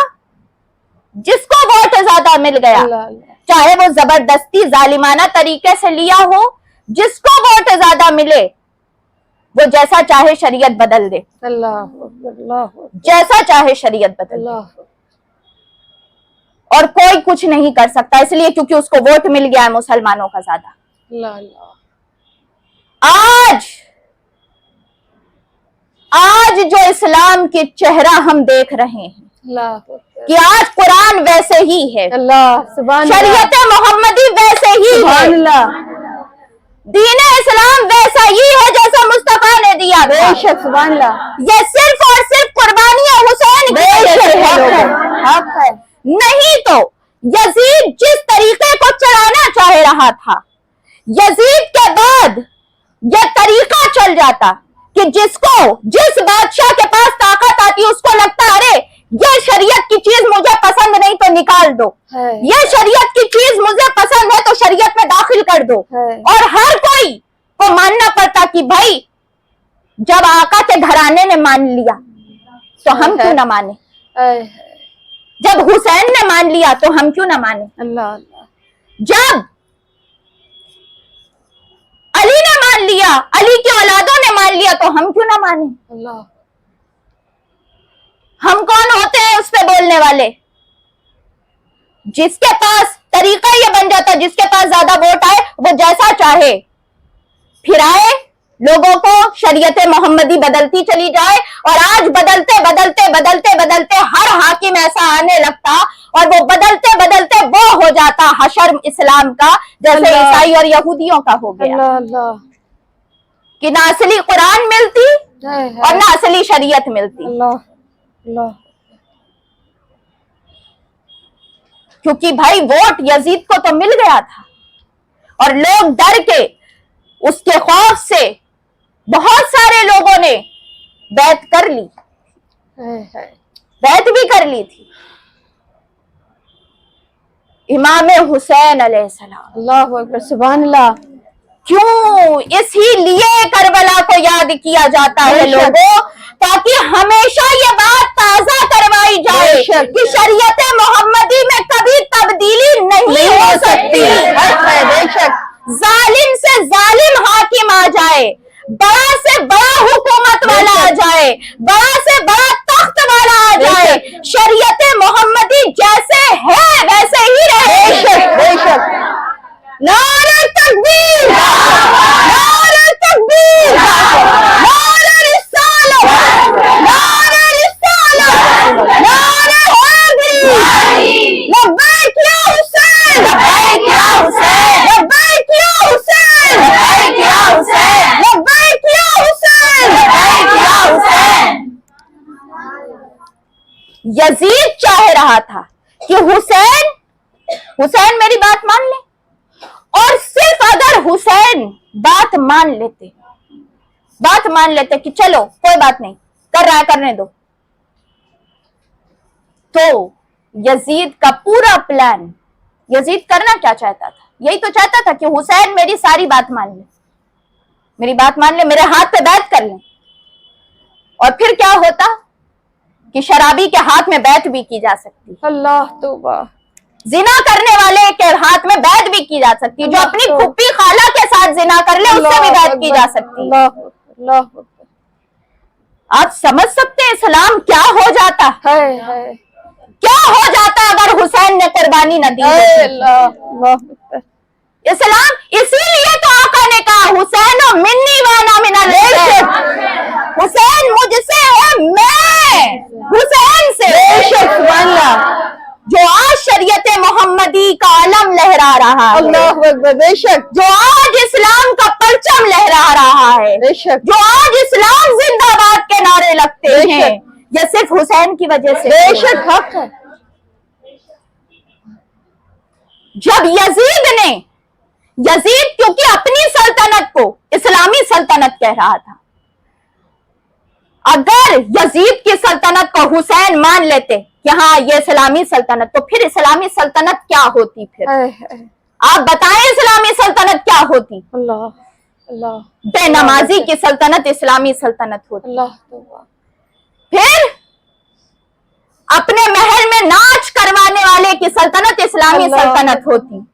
A: जिसको वोट ज्यादा मिल गया,
B: अल्लाह अल्लाह
A: चाहे वो जबरदस्ती जालिमाना तरीके से लिया हो, जिसको वोट ज्यादा मिले वो जैसा चाहे शरीयत बदल दे,
B: अल्लाह अल्लाह
A: जैसा चाहे शरीयत बदल दे,
B: अल्लाह
A: और कोई कुछ नहीं कर सकता, इसलिए क्योंकि उसको वोट मिल गया है मुसलमानों का ज्यादा।
B: अल्लाह अल्लाह
A: आज जो इस्लाम के चेहरा हम देख रहे हैं
B: अल्लाह
A: कि आज कुरान वैसे ही है,
B: अल्लाह सुभान
A: शरीयत मोहम्मदी वैसे ही है,
B: अल्लाह
A: दीन इस्लाम वैसा ही है जैसा मुस्तफा ने दिया था।
B: बेशक सुभान अल्लाह
A: ये सिर्फ और सिर्फ कुर्बानियां हुसैन की वजह से है,
B: हक है
A: नहीं तो यजीद जिस तरीके को चलाना चाह रहा था, यजीद के बाद यह तरीका चल जाता कि जिसको जिस बादशाह के पास ताकत आती उसको लगता अरे ये शरीयत की चीज मुझे पसंद नहीं तो निकाल दो,
B: है
A: ये शरीयत की चीज मुझे पसंद है तो शरीयत में दाखिल कर दो,
B: है
A: और हर कोई को मानना पड़ता कि भाई जब आका के घराने ने मान लिया तो हम क्यों ना माने,
B: है
A: जब हुसैन ने मान लिया तो हम क्यों ना माने,
B: अल्लाह अल्लाह
A: जब अली ने मान लिया, अली की औलादों ने मान लिया तो हम क्यों ना माने।
B: अल्लाह
A: हम कौन होते हैं उस पे बोलने वाले, जिसके पास तरीका ये बन जाता, जिसके पास ज्यादा वोट आए वो जैसा चाहे फिर आए, लोगों को शरीयत मोहम्मदी बदलती चली जाए, और आज बदलते बदलते बदलते बदलते हर हाकिम ऐसा आने लगता और वो बदलते बदलते वो हो जाता हशर इस्लाम का, जैसे
B: अल्लाह।
A: ईसाई और यहूदियों का हो गया
B: अल्लाह अल्लाह
A: कि ना असली कुरान मिलती
B: है
A: और ना असली शरीयत मिलती,
B: अल्लाह अल्लाह
A: क्योंकि भाई वोट यजीद को तो मिल गया था और लोग डर के उसके खौफ से बहुत सारे लोगों ने बैत कर ली,
B: है
A: बैत भी कर ली थी। इमाम हुसैन अलैहिस्सलाम,
B: अल्लाह अकबर सुभान अल्लाह
A: क्यों इसीलिए करबला को याद किया जाता है
B: बेशक।
A: लोगों, ताकि हमेशा ये बात ताजा करवाई जाए
B: बेशक।
A: कि शरीयत मोहम्मदी में कभी तब्दीली नहीं हो सकती।
B: बेशक
A: जालिम से जालिम हाकिम आ जाए, बड़ा से बड़ा हुकूमत वाला आ जाए, बड़ा से बड़ा तख्त वाला आ जाए, शरीयत मोहम्मदी जैसे है वैसे ही रहे।
B: बेशक बेशक
A: नारे तकबीर, नारे तकबीर, नारे रिसालत, नारे रिसालत, नारे हैदरी, लब्बैक या हुसैन, लब्बैक या हुसैन, लब्बैक या हुसैन, लब्बैक या हुसैन, लब्बैक या हुसैन, लब्बैक या हुसैन। यजीद चाह रहा था कि हुसैन हुसैन मेरी बात मान ले, और सिर्फ अगर हुसैन बात मान लेते कि चलो कोई बात नहीं, कर रहा है करने दो, तो यजीद का पूरा प्लान, यजीद करना क्या चाहता था, यही तो चाहता था कि हुसैन मेरी सारी बात मान ले, मेरी बात मान ले, मेरे हाथ पे बैत कर ले, और फिर क्या होता कि शराबी के हाथ में बैत भी की जा सकती,
B: अल्लाह तौबा
A: जिना करने वाले के हाथ में बैत भी की जा सकती, जो अपनी फुप्पी खाला के साथ जिना कर ले उससे भी बैत की जा सकती।
B: अल्लाह अल्लाह
A: आप समझ सकते हैं इस्लाम क्या हो जाता,
B: है
A: क्या हो जाता अगर हुसैन ने कुर्बानी न दी होती।
B: अल्लाह अल्लाह
A: इस्लाम इसीलिए तो आका ने कहा हुसैन रहा है,
B: अल्लाह अकबर, बेशक
A: जो आज इस्लाम का परचम लहरा रहा है,
B: बेशक
A: जो आज इस्लाम जिंदाबाद के नारे लगते हैं,
B: बेशक।
A: ये सिर्फ हुसैन की वजह से।
B: बेशक हक है।
A: जब यजीद क्योंकि अपनी सल्तनत को इस्लामी सल्तनत कह रहा था, अगर यजीद की सल्तनत को हुसैन मान लेते कि हाँ ये इस्लामी सल्तनत, तो फिर इस्लामी सल्तनत क्या होती? फिर
B: हाय हाय,
A: आप बताएं इस्लामी सल्तनत क्या होती?
B: अल्लाह अल्लाह,
A: बेनमाजी की सल्तनत इस्लामी सल्तनत होती।
B: अल्लाह तौबा।
A: फिर अपने महल में नाच करवाने वाले की सल्तनत इस्लामी
B: अल्लाह।
A: सल्तनत होती।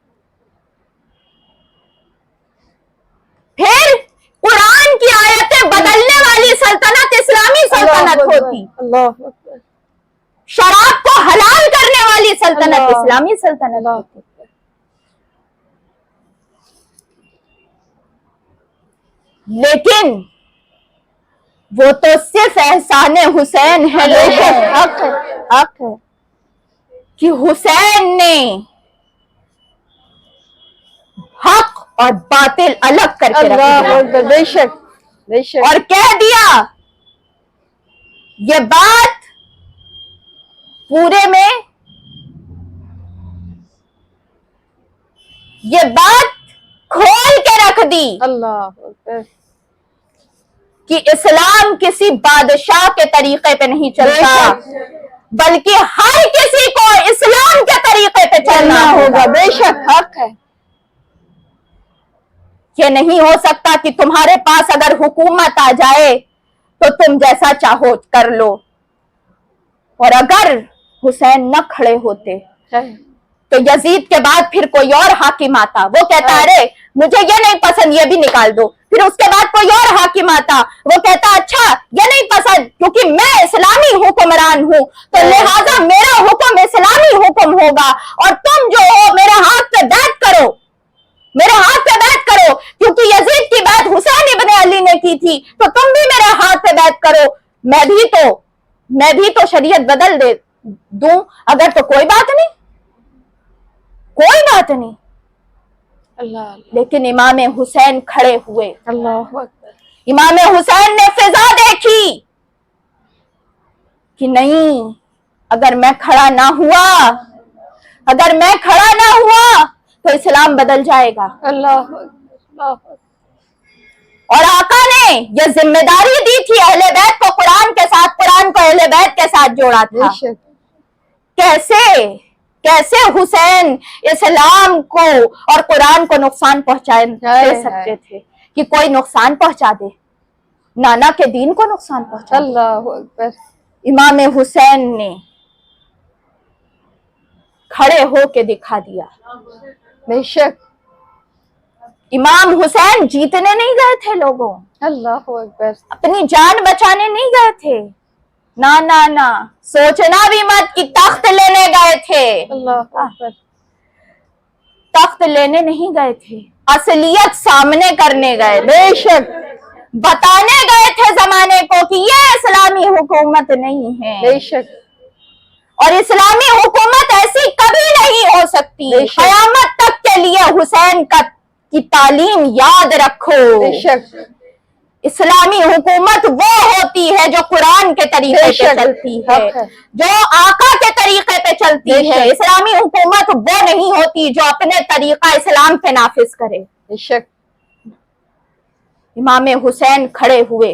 A: फिर कुरान की आयतें बदलने वाली सल्तनत इस्लामी सल्तनत होती।
B: अल्लाह अकबर,
A: शराब को हलाल करने वाली सल्तनत
B: अल्लाह।
A: इस्लामी सल्तनत
B: अल्लाह
A: होती। लेकिन वो तो सिर्फ एहसान हुसैन है लोगों,
B: हक है, हक है।
A: कि हुसैन ने हक और बातिल अलग करके रख
B: अल्लाह
A: दिया
B: अकबर, बेशक बेशक।
A: और कह दिया ये बात पूरे में, ये बात खोल के रख दी
B: अल्लाह अकबर,
A: कि इस्लाम किसी बादशाह के तरीके पे नहीं चलता, बल्कि हर किसी को इस्लाम के तरीके पे चलना होगा।
B: बेशक हक है।
A: ये नहीं हो सकता कि तुम्हारे पास अगर हुकूमत आ जाए तो तुम जैसा चाहो कर लो। और अगर हुसैन न खड़े होते तो यजीद के बाद फिर कोई और हाकिम आता, वो कहता अरे मुझे ये नहीं पसंद, ये भी निकाल दो। फिर उसके बाद कोई और हाकिम आता, वो कहता अच्छा ये नहीं पसंद, क्योंकि मैं इस्लामी हुक्मरान हूँ तो लिहाजा मेरा हुक्म इस्लामी हुक्म होगा, और तुम जो हो मेरे हाथ पे बैठ करो, मेरे हाथ पे बैठ करो, क्योंकि यजीद की बात हुसैन इब्ने अली ने की थी तो तुम भी मेरे हाथ पे बैठ करो। मैं भी तो शरीयत बदल दे दूं अगर, तो कोई बात नहीं, कोई बात नहीं।
B: अल्लाह
A: लेकिन इमाम हुसैन खड़े हुए।
B: अल्लाह अकबर,
A: इमाम हुसैन ने फिजा देखी कि नहीं, अगर मैं खड़ा ना हुआ, अगर मैं खड़ा ना हुआ तो इस्लाम बदल जाएगा।
B: अल्लाह अल्लाह,
A: और आका ने ये जिम्मेदारी दी थी अहले बैत को कुरान के साथ, कुरान को अहले बैत के साथ जोड़ा था।
B: बेशक
A: कैसे हुसैन इस्लाम को और कुरान को नुकसान पहुंचा दे सकते थे कि कोई नुकसान पहुंचा दे, नाना के दीन को नुकसान पहुंचा दे।
B: अल्लाह अकबर,
A: इमाम हुसैन ने खड़े होके दिखा दिया।
B: बेशक
A: इमाम हुसैन जीतने नहीं गए थे लोगों,
B: अल्लाह अकबर,
A: अपनी जान बचाने नहीं गए थे, ना ना ना, सोचना भी मत कि तख्त लेने गए थे।
B: अल्लाह अकबर,
A: तख्त लेने नहीं गए थे, असलियत सामने करने गए,
B: बेशक
A: बताने गए थे जमाने को कि ये इस्लामी हुकूमत नहीं है,
B: बेशक
A: और इस्लामी हुकूमत ऐसी कभी नहीं हो सकती।
B: बेशक।
A: कयामत तक के लिए हुसैन की तालीम याद रखो।
B: बेशक
A: इस्लामी हुकूमत वो होती है जो कुरान के तरीके पे
B: बेशक,
A: चलती
B: हक
A: है,
B: है।
A: जो आका के तरीके पे चलती है।
B: बेशक।
A: इस्लामी हुकूमत वो नहीं होती जो अपने तरीका इस्लाम पे नाफिज करे।
B: बेशक
A: इमाम हुसैन खड़े हुए,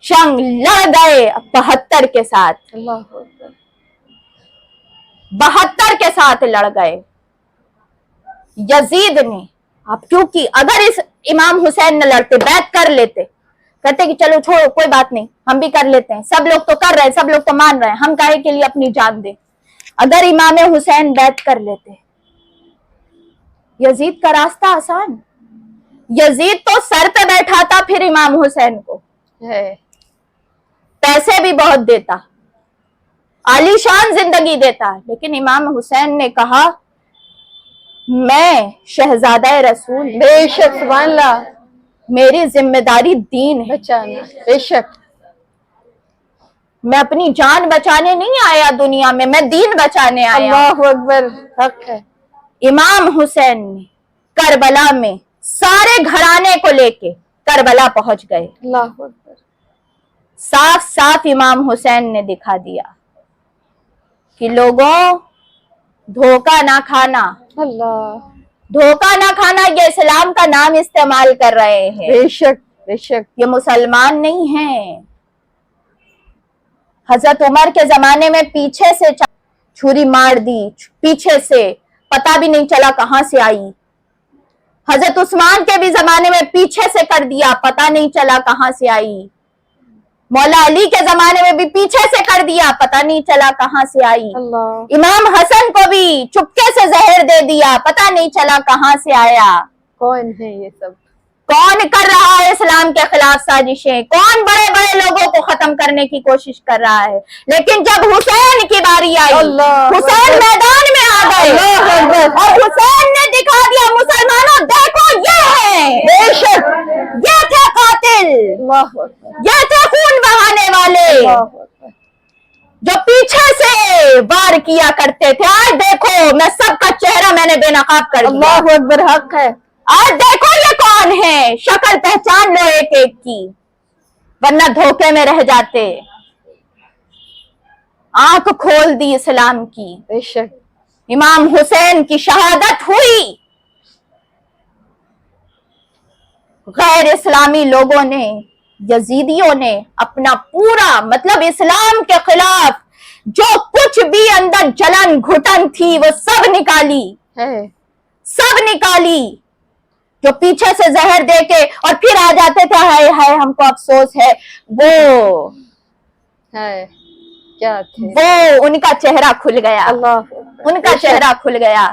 A: जंग लड़ गए 72 के साथ,
B: अल्लाह अकबर,
A: 72 के साथ लड़ गए। यजीद ने, अब क्योंकि अगर इस इमाम हुसैन न लड़ते, बैत कर लेते, कहते कि चलो छोड़ो कोई बात नहीं, हम भी कर लेते हैं, सब लोग तो कर रहे हैं, सब लोग तो मान रहे हैं, हम काहे के लिए अपनी जान दे। अगर इमाम हुसैन बैत कर लेते, यजीद का रास्ता आसान, यजीद तो सर पे बैठाता फिर इमाम हुसैन को,
B: है
A: पैसे भी बहुत देता, आलीशान जिंदगी देता, लेकिन इमाम हुसैन ने कहा मैं शहजादा रसूल,
B: बेशक, सुभान अल्लाह,
A: मेरी जिम्मेदारी दीन है,
B: बचाना, बेशक
A: میں اپنی جان بچانے نہیں آیا دنیا میں دین بچانے آیا.
B: اللہ اکبر حق ہے.
A: امام حسین نے کربلا میں سارے گھرانے کو لے کے کربلا پہنچ گئے.
B: اللہ اکبر.
A: صاف صاف امام حسین نے دکھا دیا کہ لوگوں دھوکہ نہ کھانا.
B: اللہ.
A: دھوکہ نہ کھانا، یہ اسلام کا نام استعمال کر رہے ہیں.
B: بے شک بے شک.
A: یہ مسلمان نہیں ہیں. حضرت عمر کے زمانے میں پیچھے سے چھری مار دی، پیچھے سے پتہ بھی نہیں چلا کہاں سے آئی. حضرت عثمان کے بھی زمانے میں پیچھے سے کر دیا، پتہ نہیں چلا کہاں سے آئی. مولا علی کے زمانے میں بھی پیچھے سے کر دیا، پتہ نہیں چلا کہاں سے آئی.
B: اللہ.
A: امام حسن کو بھی چپکے سے زہر دے دیا، پتہ نہیں چلا کہاں سے آیا.
B: کون ہے یہ سب؟
A: کون کر رہا ہے اسلام کے خلاف سازشیں؟ کون بڑے بڑے لوگوں کو ختم کرنے کی کوشش کر رہا ہے؟ لیکن جب حسین کی باری آئی، حسین میدان میں آ گئے اور حسین نے دکھا دیا مسلمانوں دیکھو یہ ہے، بے شک یہ تھے قاتل،
B: اللہ اکبر.
A: یہ تھے خون بہانے والے
B: اللہ اکبر.
A: جو پیچھے سے وار کیا کرتے تھے. آج دیکھو میں سب کا چہرہ میں نے بے نقاب کر دیا.
B: اللہ اکبر حق ہے.
A: آج دیکھو یہ کون ہے، شکل پہچان لو ایک ایک کی، ورنہ دھوکے میں رہ جاتے. آنکھ کھول دی اسلام کی.
B: بے شک.
A: امام حسین کی شہادت ہوئی. غیر اسلامی لوگوں نے، یزیدیوں نے اپنا پورا مطلب اسلام کے خلاف جو کچھ بھی اندر جلن گھٹن تھی وہ سب نکالی، سب نکالی. جو پیچھے سے زہر دے کے اور پھر آ جاتے تھے ہائے ہائے ہم کو افسوس ہے، وہ
B: ہے کیا تھے؟
A: وہ ان کا چہرہ کھل گیا.
B: اللہ
A: ان کا چہرہ کھل گیا.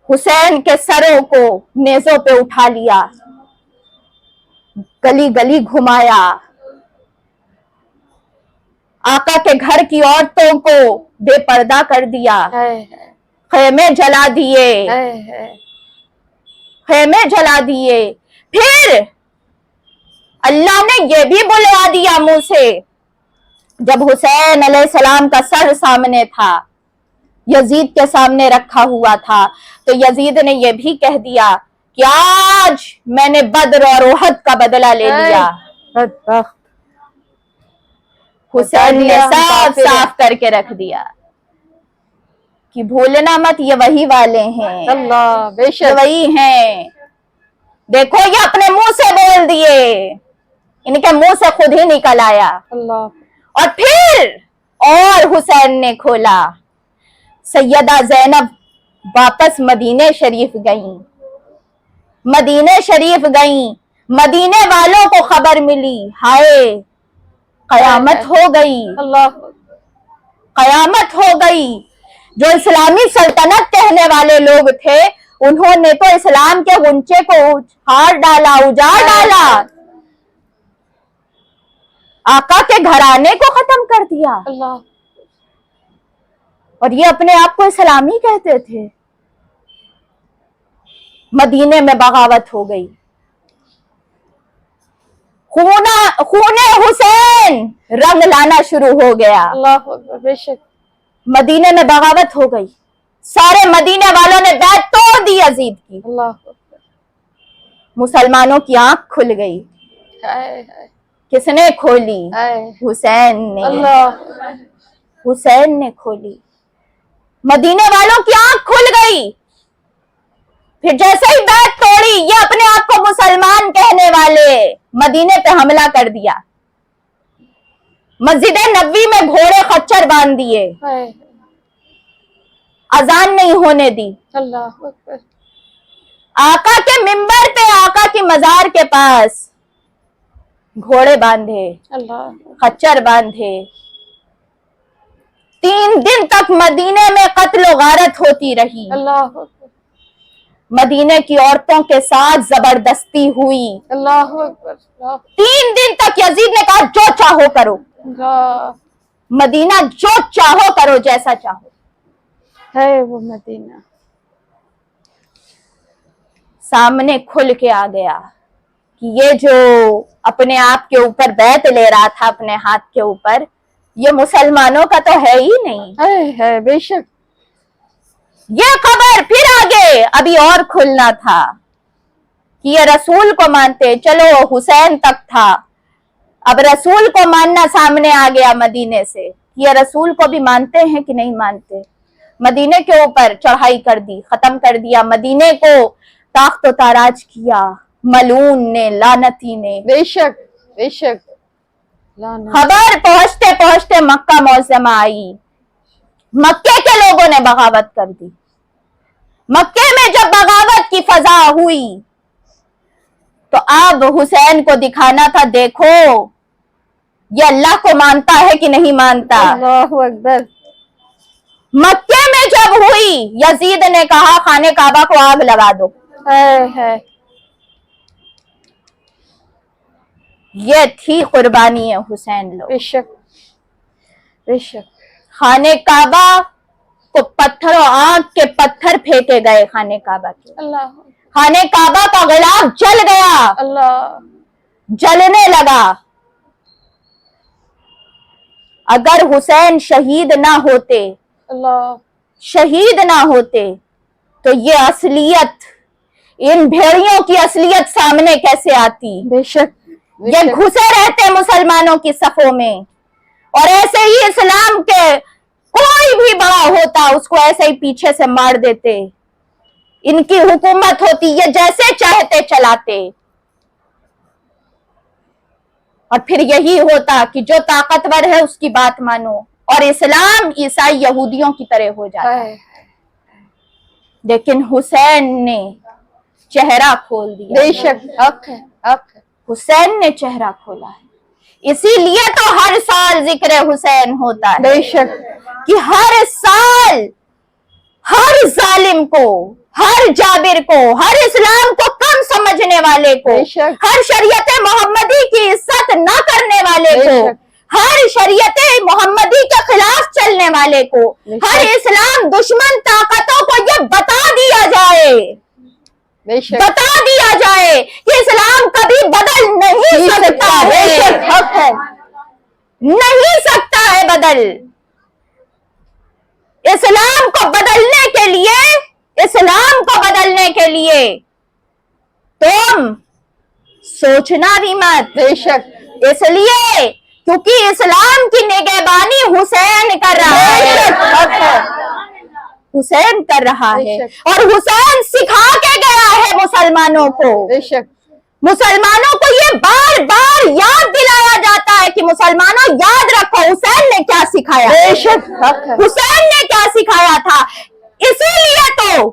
A: حسین کے سروں کو نیزوں پہ اٹھا لیا، گلی گلی گھمایا، آقا کے گھر کی عورتوں کو بے پردہ کر دیا، خیمے جلا دیے، خیمے جلا دیے. پھر اللہ نے یہ بھی بلوا دیا منہ سے، جب حسین علیہ السلام کا سر سامنے تھا، یزید کے سامنے رکھا ہوا تھا، تو یزید نے یہ بھی کہہ دیا کہ آج میں نے بدر اور احد کا بدلہ لے لیا. حسین نے صاف صاف کر کے رکھ دیا کہ بھولنا مت یہ وہی والے ہیں.
B: اللہ بے
A: یہ
B: شک.
A: وہی ہیں. دیکھو یہ اپنے منہ سے بول دیے، ان کے منہ سے خود ہی نکل آیا.
B: اللہ.
A: اور پھر اور حسین نے کھولا. سیدہ زینب واپس مدینے شریف گئیں، مدینے شریف گئیں. مدینے والوں کو خبر ملی، ہائے قیامت ہو گئی،
B: اللہ.
A: قیامت ہو گئی. جو اسلامی سلطنت کہنے والے لوگ تھے انہوں نے تو اسلام کے غنچے کو اجاڑ ڈالا، اجاڑ ڈالا، آقا کے گھرانے کو ختم کر دیا.
B: اللہ.
A: اور یہ اپنے آپ کو اسلامی کہتے تھے. مدینے میں بغاوت ہو گئی. خون حسین رنگ لانا شروع ہو گیا.
B: اللہ اکبر بے شک.
A: مدینے میں بغاوت ہو گئی. سارے مدینے والوں نے بیعت توڑ دی یزید کی.
B: اللہ اکبر.
A: مسلمانوں کی آنکھ کھل گئی. کس نے کھولی؟ حسین نے.
B: اللہ.
A: حسین نے کھولی. مدینے والوں کی آنکھ کھل گئی. پھر جیسے ہی بیعت توڑی، یہ اپنے آپ کو مسلمان کہنے والے مدینے پہ حملہ کر دیا. مسجد نبوی میں گھوڑے خچر باندھ دیے، اذان نہیں ہونے دی.
B: اللہ اکبر.
A: آقا کے منبر پہ، آقا کی مزار کے پاس گھوڑے باندھے،
B: اللہ.
A: خچر باندھے. 3 دن تک مدینے میں قتل و غارت ہوتی رہی.
B: اللہ اکبر.
A: مدینے کی عورتوں کے ساتھ زبردستی ہوئی.
B: اللہ اکبر.
A: 3 دن تک یزید نے کہا جو چاہو کرو، مدینہ جو چاہو کرو، جیسا چاہو.
B: ہے وہ مدینہ.
A: سامنے کھل کے آ گیا کہ یہ جو اپنے آپ کے اوپر بیعت لے رہا تھا اپنے ہاتھ کے اوپر، ये मुसलमानों का तो है ही नहीं।
B: है बेशक।
A: ये खबर फिर आगे अभी और खुलना था कि ये रसूल को मानते, चलो हुसैन तक था, अब रसूल को मानना सामने आ गया मदीने से, ये रसूल को भी मानते हैं कि नहीं मानते। मदीने के ऊपर चढ़ाई कर दी, खत्म कर दिया, मदीने को ताख्त व ताराज किया मलून ने, लानती ने।
B: बेशक बेशक। लानत।
A: खबर पहुंचते पहुंचते मक्का मौजमा आई, मक्के के लोगों ने बगावत कर दी। मक्के में जब बगावत की फजा हुई तो अब हुसैन को दिखाना था, देखो ये अल्लाह को मानता है कि नहीं मानता।
B: अल्लाहु अकबर।
A: मक्के में जब हुई, यजीद ने कहा खाने काबा को आग लगा दो।
B: है।
A: ये थी कुर्बानी है हुसैन लोग।
B: बेशक बेशक।
A: खाने काबा को पत्थर और आग के पत्थर फेंके गए, खाने काबा के।
B: अल्लाह।
A: खाने काबा का गिलाफ जल गया,
B: अल्लाह।
A: जलने लगा। अगर हुसैन शहीद ना होते,
B: अल्लाह।
A: शहीद ना होते तो ये असलियत, इन भेड़ियों की असलियत सामने कैसे आती।
B: बेशक
A: ये घुसे रहते मुसलमानों की सफों में, और ऐसे ही इस्लाम के कोई भी बड़ा होता उसको ऐसे ही पीछे से मार देते। इनकी हुकूमत होती, ये जैसे चाहते चलाते, और फिर यही होता कि जो ताकतवर है उसकी बात मानो, और इस्लाम ईसाई यहूदियों की तरह हो जाता।
B: है।
A: लेकिन हुसैन ने चेहरा खोल दिया।
B: बेशक हक है, हक है।
A: हुसैन ने चेहरा खोला है, इसीलिए तो हर साल जिक्र हुसैन होता है।
B: बेशक।
A: कि हर साल हर जालिम को, हर जाबिर को, हर इस्लाम को कम समझने वाले को,
B: बेशक।
A: हर शरीयत मोहम्मदी की इज्जत न करने वाले को,
B: बेशक।
A: हर शरीयत मोहम्मदी के खिलाफ चलने वाले को,
B: बेशक।
A: हर इस्लाम दुश्मन ताकतों को ये बता दिया जाए,
B: बेशक।
A: बता दिया जाए कि इस्लाम कभी बदल नहीं सकता है।
B: बेशक हक है।
A: नहीं सकता है बदल। इस्लाम को बदलने के लिए, इस्लाम को बदलने के लिए तुम सोचना भी मत।
B: बेशक।
A: इसलिए क्योंकि इस्लाम की निगहबानी हुसैन कर रहा
B: बेशक
A: है,
B: हक है।
A: हुसैन कर रहा है,
B: बेशक।
A: और हुसैन सिखा के गया है मुसलमानों को।
B: बेशक।
A: मुसलमानों को ये बार बार याद दिलाया जाता है कि मुसलमानों याद रखो हुसैन ने क्या सिखाया।
B: बेशक हक है।
A: हुसैन ने क्या सिखाया था। इसीलिए तो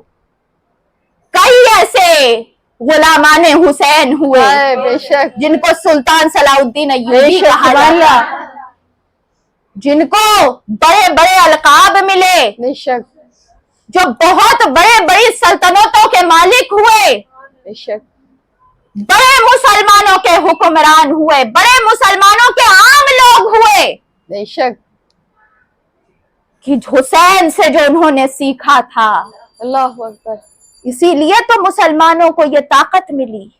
A: कई ऐसे गुलामाने हुसैन हुए
B: है। बेशक।
A: जिनको सुल्तान सलाउद्दीन अय्यूबी
B: बेशक
A: कहा जाता है, जिनको बड़े बड़े अलकाब मिले,
B: बेशक।
A: जो बहुत बड़े बड़ी सल्तनतों के मालिक हुए,
B: बेशक।
A: बड़े मुसलमानों के हुक्मरान हुए, बड़े मुसलमानों के आम लोग हुए,
B: बेशक।
A: कि हुसैन से जो उन्होंने सीखा था।
B: अल्लाहु अकबर।
A: इसीलिए तो मुसलमानों को ये ताकत मिली,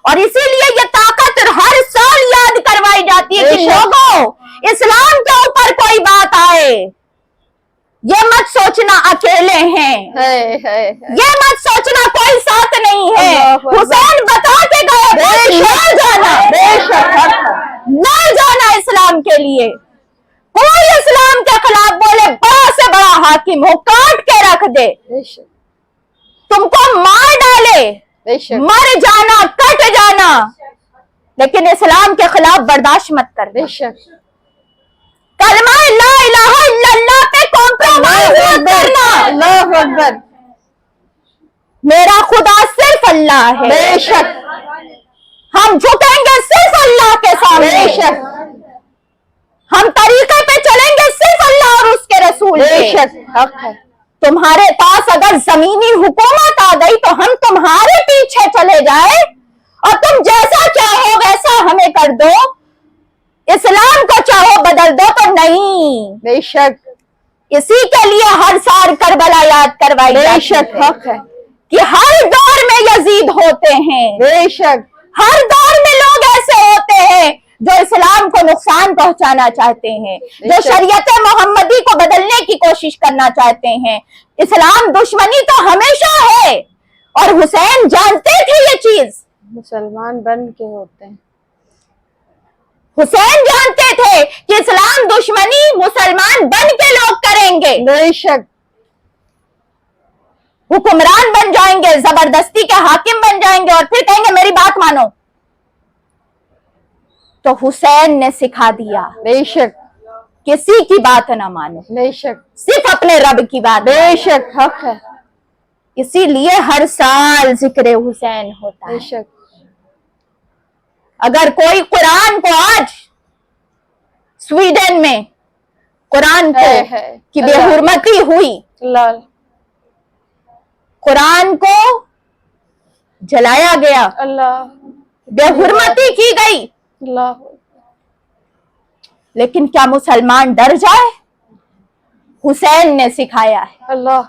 A: और इसीलिए ये ताकत हर साल याद करवाई जाती है कि लोगों इस्लाम के ऊपर कोई बात आए, ये मत सोचना अकेले हैं,
B: है।
A: ये मत सोचना कोई साथ नहीं है।
B: अल्लाहु अकबर।
A: हुसैन बता के गए, न जाना,
B: बेशक हक है।
A: न जाना इस्लाम के लिए। कोई इस्लाम के खिलाफ बोले, बड़ा से बड़ा हाकिम हो, काट के रख दे,
B: बेशक।
A: तुमको मार डाले,
B: बेशक।
A: मर जाना, कट जाना, लेकिन इस्लाम के खिलाफ बर्दाश्त मत कर।
B: बेशक।
A: कलमा ला इलाहा इल्लल्लाह पे कॉम्प्रोमाइज मत करना।
B: अल्लाहु अकबर।
A: मेरा खुदा सिर्फ अल्लाह है,
B: बेशक।
A: हम झुकेंगे सिर्फ अल्लाह के सामने,
B: बेशक।
A: हम तरीके पे चलेंगे सिर्फ अल्लाह और उसके रसूल के।
B: बेशक हक है।
A: तुम्हारे पास अगर जमीनी हुकूमत आ गई तो हम तुम्हारे पीछे चले जाए, और तुम जैसा चाहो वैसा हमें कर दो, इस्लाम को चाहो बदल दो तो नहीं।
B: बेशक।
A: इसी के लिए हर साल करबला याद करवाई
B: बेशक
A: जाती है
B: हक है।
A: कि हर दौर में यजीद होते हैं,
B: बेशक।
A: हर दौर में लोग ऐसे होते हैं जो इस्लाम को नुकसान पहुंचाना चाहते हैं, जो शरीयत मोहम्मदी को बदलने की कोशिश करना चाहते हैं। इस्लाम दुश्मनी तो हमेशा है, और हुसैन जानते थे ये चीज।
B: मुसलमान बन के होते हैं।
A: हुसैन जानते थे कि इस्लाम दुश्मनी मुसलमान बन के लोग करेंगे,
B: बेशक
A: हुक्मरान बन जाएंगे, जबरदस्ती के हाकिम बन जाएंगे, और फिर कहेंगे मेरी बात मानो। तो हुसैन ने सिखा दिया
B: बेशक
A: किसी की बात ना मानो,
B: बेशक
A: सिर्फ अपने रब की बात।
B: बेशक हक है।
A: इसीलिए हर साल जिक्र हुसैन होता है।
B: बेशक
A: अगर कोई कुरान को आज स्वीडन में कुरान को
B: है।
A: की बेहुरमती हुई,
B: लाल
A: कुरान को जलाया गया,
B: अल्लाह
A: बेहुरमती की गई,
B: अल्लाह
A: लेकिन क्या मुसलमान डर जाए? हुसैन ने सिखाया है
B: अल्लाह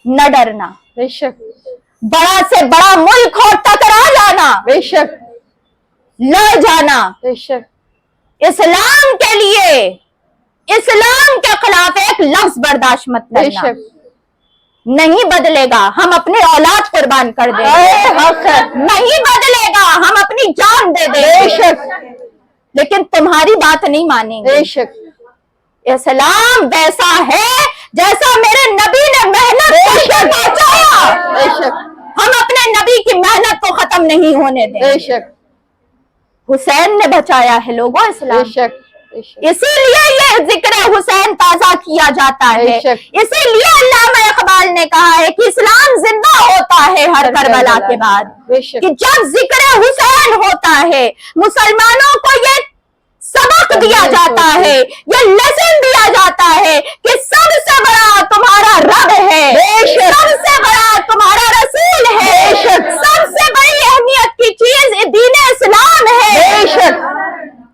A: न डरना,
B: बेशक
A: बड़ा से बड़ा मुल्क हो टकरा जाना,
B: बेशक
A: लड़ जाना,
B: बेशक
A: इस्लाम के लिए, इस्लाम के खिलाफ एक लफ्ज बर्दाश्त मत करना।
B: बेशक
A: नहीं बदलेगा, हम अपने औलाद कुर्बान कर देंगे।
B: हक है।
A: नहीं बदलेगा, हम अपनी जान दे देंगे,
B: बेशक
A: लेकिन तुम्हारी बात नहीं मानेंगे।
B: बेशक
A: इस्लाम वैसा है जैसा मेरे नबी ने मेहनत करके पहुंचाया।
B: बेशक
A: हम अपने नबी की मेहनत को खत्म नहीं होने दें।
B: बेशक
A: हुसैन ने बचाया है लोगों इस्लाम।
B: बेशक बेशक
A: इसीलिए ये जिक्र हुसैन ताजा किया जाता है।
B: बेशक।
A: इसीलिए अल्लामा इकबाल ने कहा है कि इस्लाम जिंदा होता है हर करबला के बाद,
B: बेशक
A: कि जब जिक्र हुसैन होता है मुसलमानों को ये सबक दिया जाता है, ये लेसन दिया जाता है कि सबसे बड़ा तुम्हारा रब है, सबसे बड़ा तुम्हारा रसूल है, सबसे बड़ी अहमियत की चीज दीन इस्लाम है।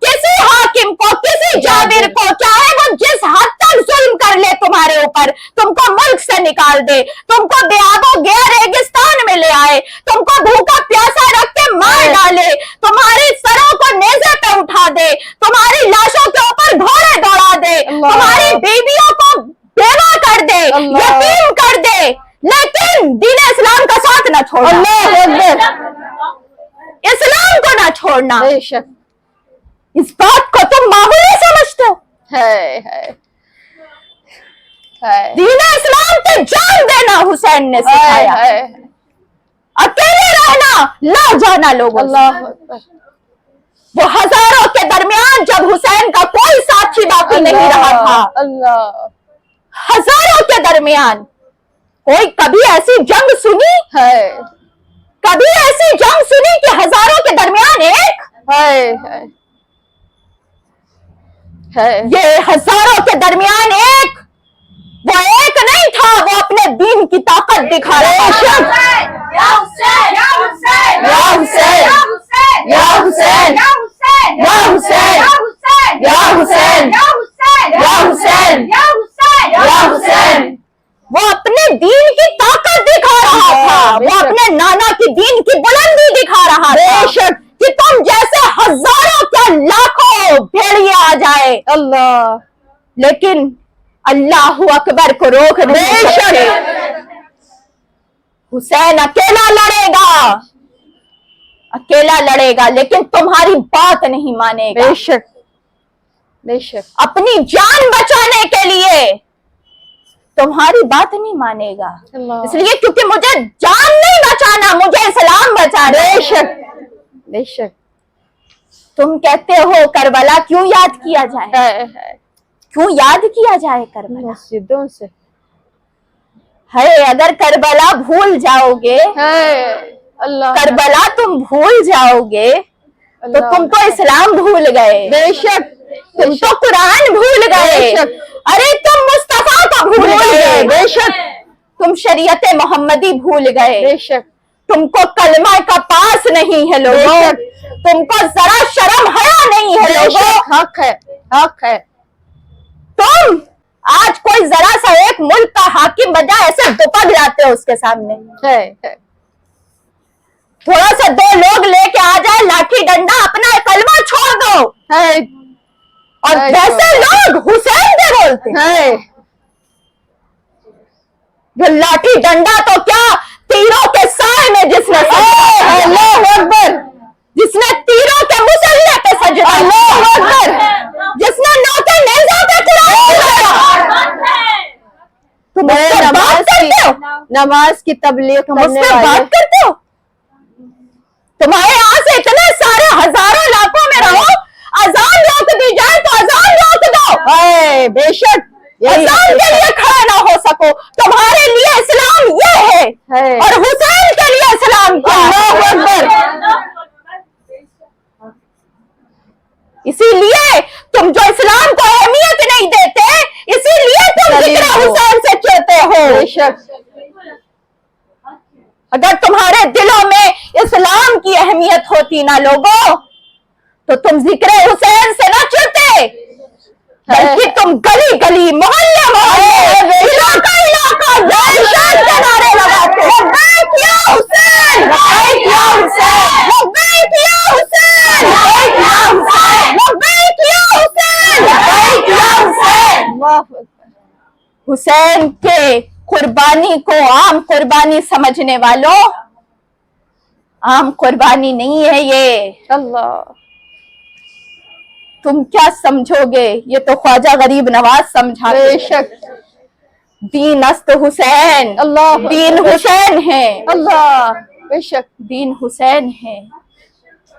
A: किसी हाकिम को, किसी जाबिर को, चाहे वो जिस हद तक जुल्म कर ले तुम्हारे ऊपर, तुमको मुल्क से निकाल दे, तुमको बेआबो गैर रेगिस्तान में ले आए, तुमको भूखा प्यासा रख के मार डाले, तुम्हारी सरों को नेज़े पे उठा दे, तुम्हारी लाशों के ऊपर घोड़े दौड़ा दे, तुम्हारी बीवियों को बेवा कर दे, यतीम कर दे, लेकिन दीन इस्लाम का साथ न छोड़ना, इस्लाम को ना छोड़ना।
B: बेशक
A: इस बात को तुम मामूली समझते हो?
B: है
A: दीन इस्लाम पे जान देना हुसैन ने सिखाया।
B: है
A: अकेले रहना, लड़ जाना लोगों से।
B: अल्लाह अकबर।
A: वो हजारों के दरमियान जब हुसैन का कोई साथी बाकी नहीं रहा था,
B: अल्लाह
A: हजारों के दरमियान कोई कभी ऐसी जंग सुनी,
B: है
A: कभी ऐसी जंग सुनी कि हजारों के दरमियान एक?
B: है
A: ये हजारों के दरमियान एक, वो एक नहीं था, वो अपने दीन की ताकत दिखा रहा था।
C: या हुसैन या हुसैन
A: या हुसैन
C: या हुसैन
A: या हुसैन
C: या हुसैन
A: या हुसैन
C: या हुसैन
A: या हुसैन
C: या हुसैन
A: या हुसैन
C: या हुसैन
A: या हुसैन। वो अपने दीन की ताकत दिखा रहा था, वो अपने नाना की दीन की बुलंदी दिखा रहा था कि तुम जैसे हजारों क्या लाखों भेड़िए आ जाए,
B: अल्लाह
A: लेकिन अल्लाह अकबर को रोक नहीं सकते। हुसैन अकेला लड़ेगा, अकेला लड़ेगा, लेकिन तुम्हारी बात नहीं मानेगा।
B: बेशक बेशक
A: अपनी जान बचाने के लिए तुम्हारी बात नहीं मानेगा,
B: अल्लाह
A: इसलिए क्योंकि मुझे जान नहीं बचाना, मुझे इस्लाम बचाना।
B: बेशक बेशक
A: तुम कहते हो करबला क्यों याद किया जाए,
B: है
A: क्यों याद किया जाए करबला?
B: मस्जिदों से
A: है, अगर करबला भूल जाओगे,
B: है अल्लाह
A: करबला तुम भूल जाओगे तो तुम तो इस्लाम भूल गए,
B: बेशक
A: तुम तो कुरान भूल गए,
B: बेशक।
A: अरे तुम मुस्तफा को भूल गए,
B: बेशक
A: तुम शरीयत मोहम्मदी भूल गए,
B: बेशक
A: तुमको कलमा का पास नहीं है लोगों, तुमको जरा शर्म हया नहीं है लोगों।
B: बेशक हक है हक है
A: तुम आज कोई जरा सा एक मुल्क का हाकिम बन जाए, ऐसे दुपक जाते हो उसके सामने।
B: है
A: थोड़ा सा दो लोग लेके आ जाए लाठी डंडा, अपना कलमा छोड़ दो,
B: ہے
A: اور ویسے لوگ حسین پہ بولتے ہیں.
B: ہے
A: جو لاٹھی ڈنڈا تو کیا تیروں کے سائے میں جس نے
B: اللہ اکبر
A: جس نے تیروں کے مسلح پہ سجدہ اللہ اکبر جس نے نوکے نیزہ پہ قرآن تم اس سے بات کرتے ہو
B: نماز کی تبلیغ
A: تم اس
B: کرنے
A: سے
B: والے
A: بات کرتے ہو تمہارے یہاں سے اتنے سارے ہزاروں علاقوں میں رہو اذان روک دی جائے تو اذان روک دو
B: ہے بے شک
A: اذان کے لیے کھڑے نہ ہو سکو تمہارے لیے اسلام یہ ہے اور حسین کے لیے اسلام کیا اللہ اکبر اسی لیے تم جو اسلام کو اہمیت نہیں دیتے اسی لیے تم ذکر حسین سے چڑھتے ہو
B: بے شک
A: اگر تمہارے دلوں میں اسلام کی اہمیت ہوتی نا لوگوں تو تم ذکر حسین سے نہ چڑھتے بلکہ تم گلی گلی محلے محلے علاقہ علاقہ جان کے نعرے لگاتے لبیک یا حسین لبیک یا حسین لبیک یا حسین لبیک یا حسین لبیک یا حسین لبیک یا حسین
B: اللہ اکبر
A: حسین کے قربانی کو عام قربانی سمجھنے والوں عام قربانی نہیں ہے یہ
B: اللہ
A: تم کیا سمجھو گے یہ تو خواجہ غریب نواز سمجھا
B: بے شک
A: دین است حسین
B: اللہ
A: دین حسین ہے
B: اللہ بے شک
A: دین حسین ہے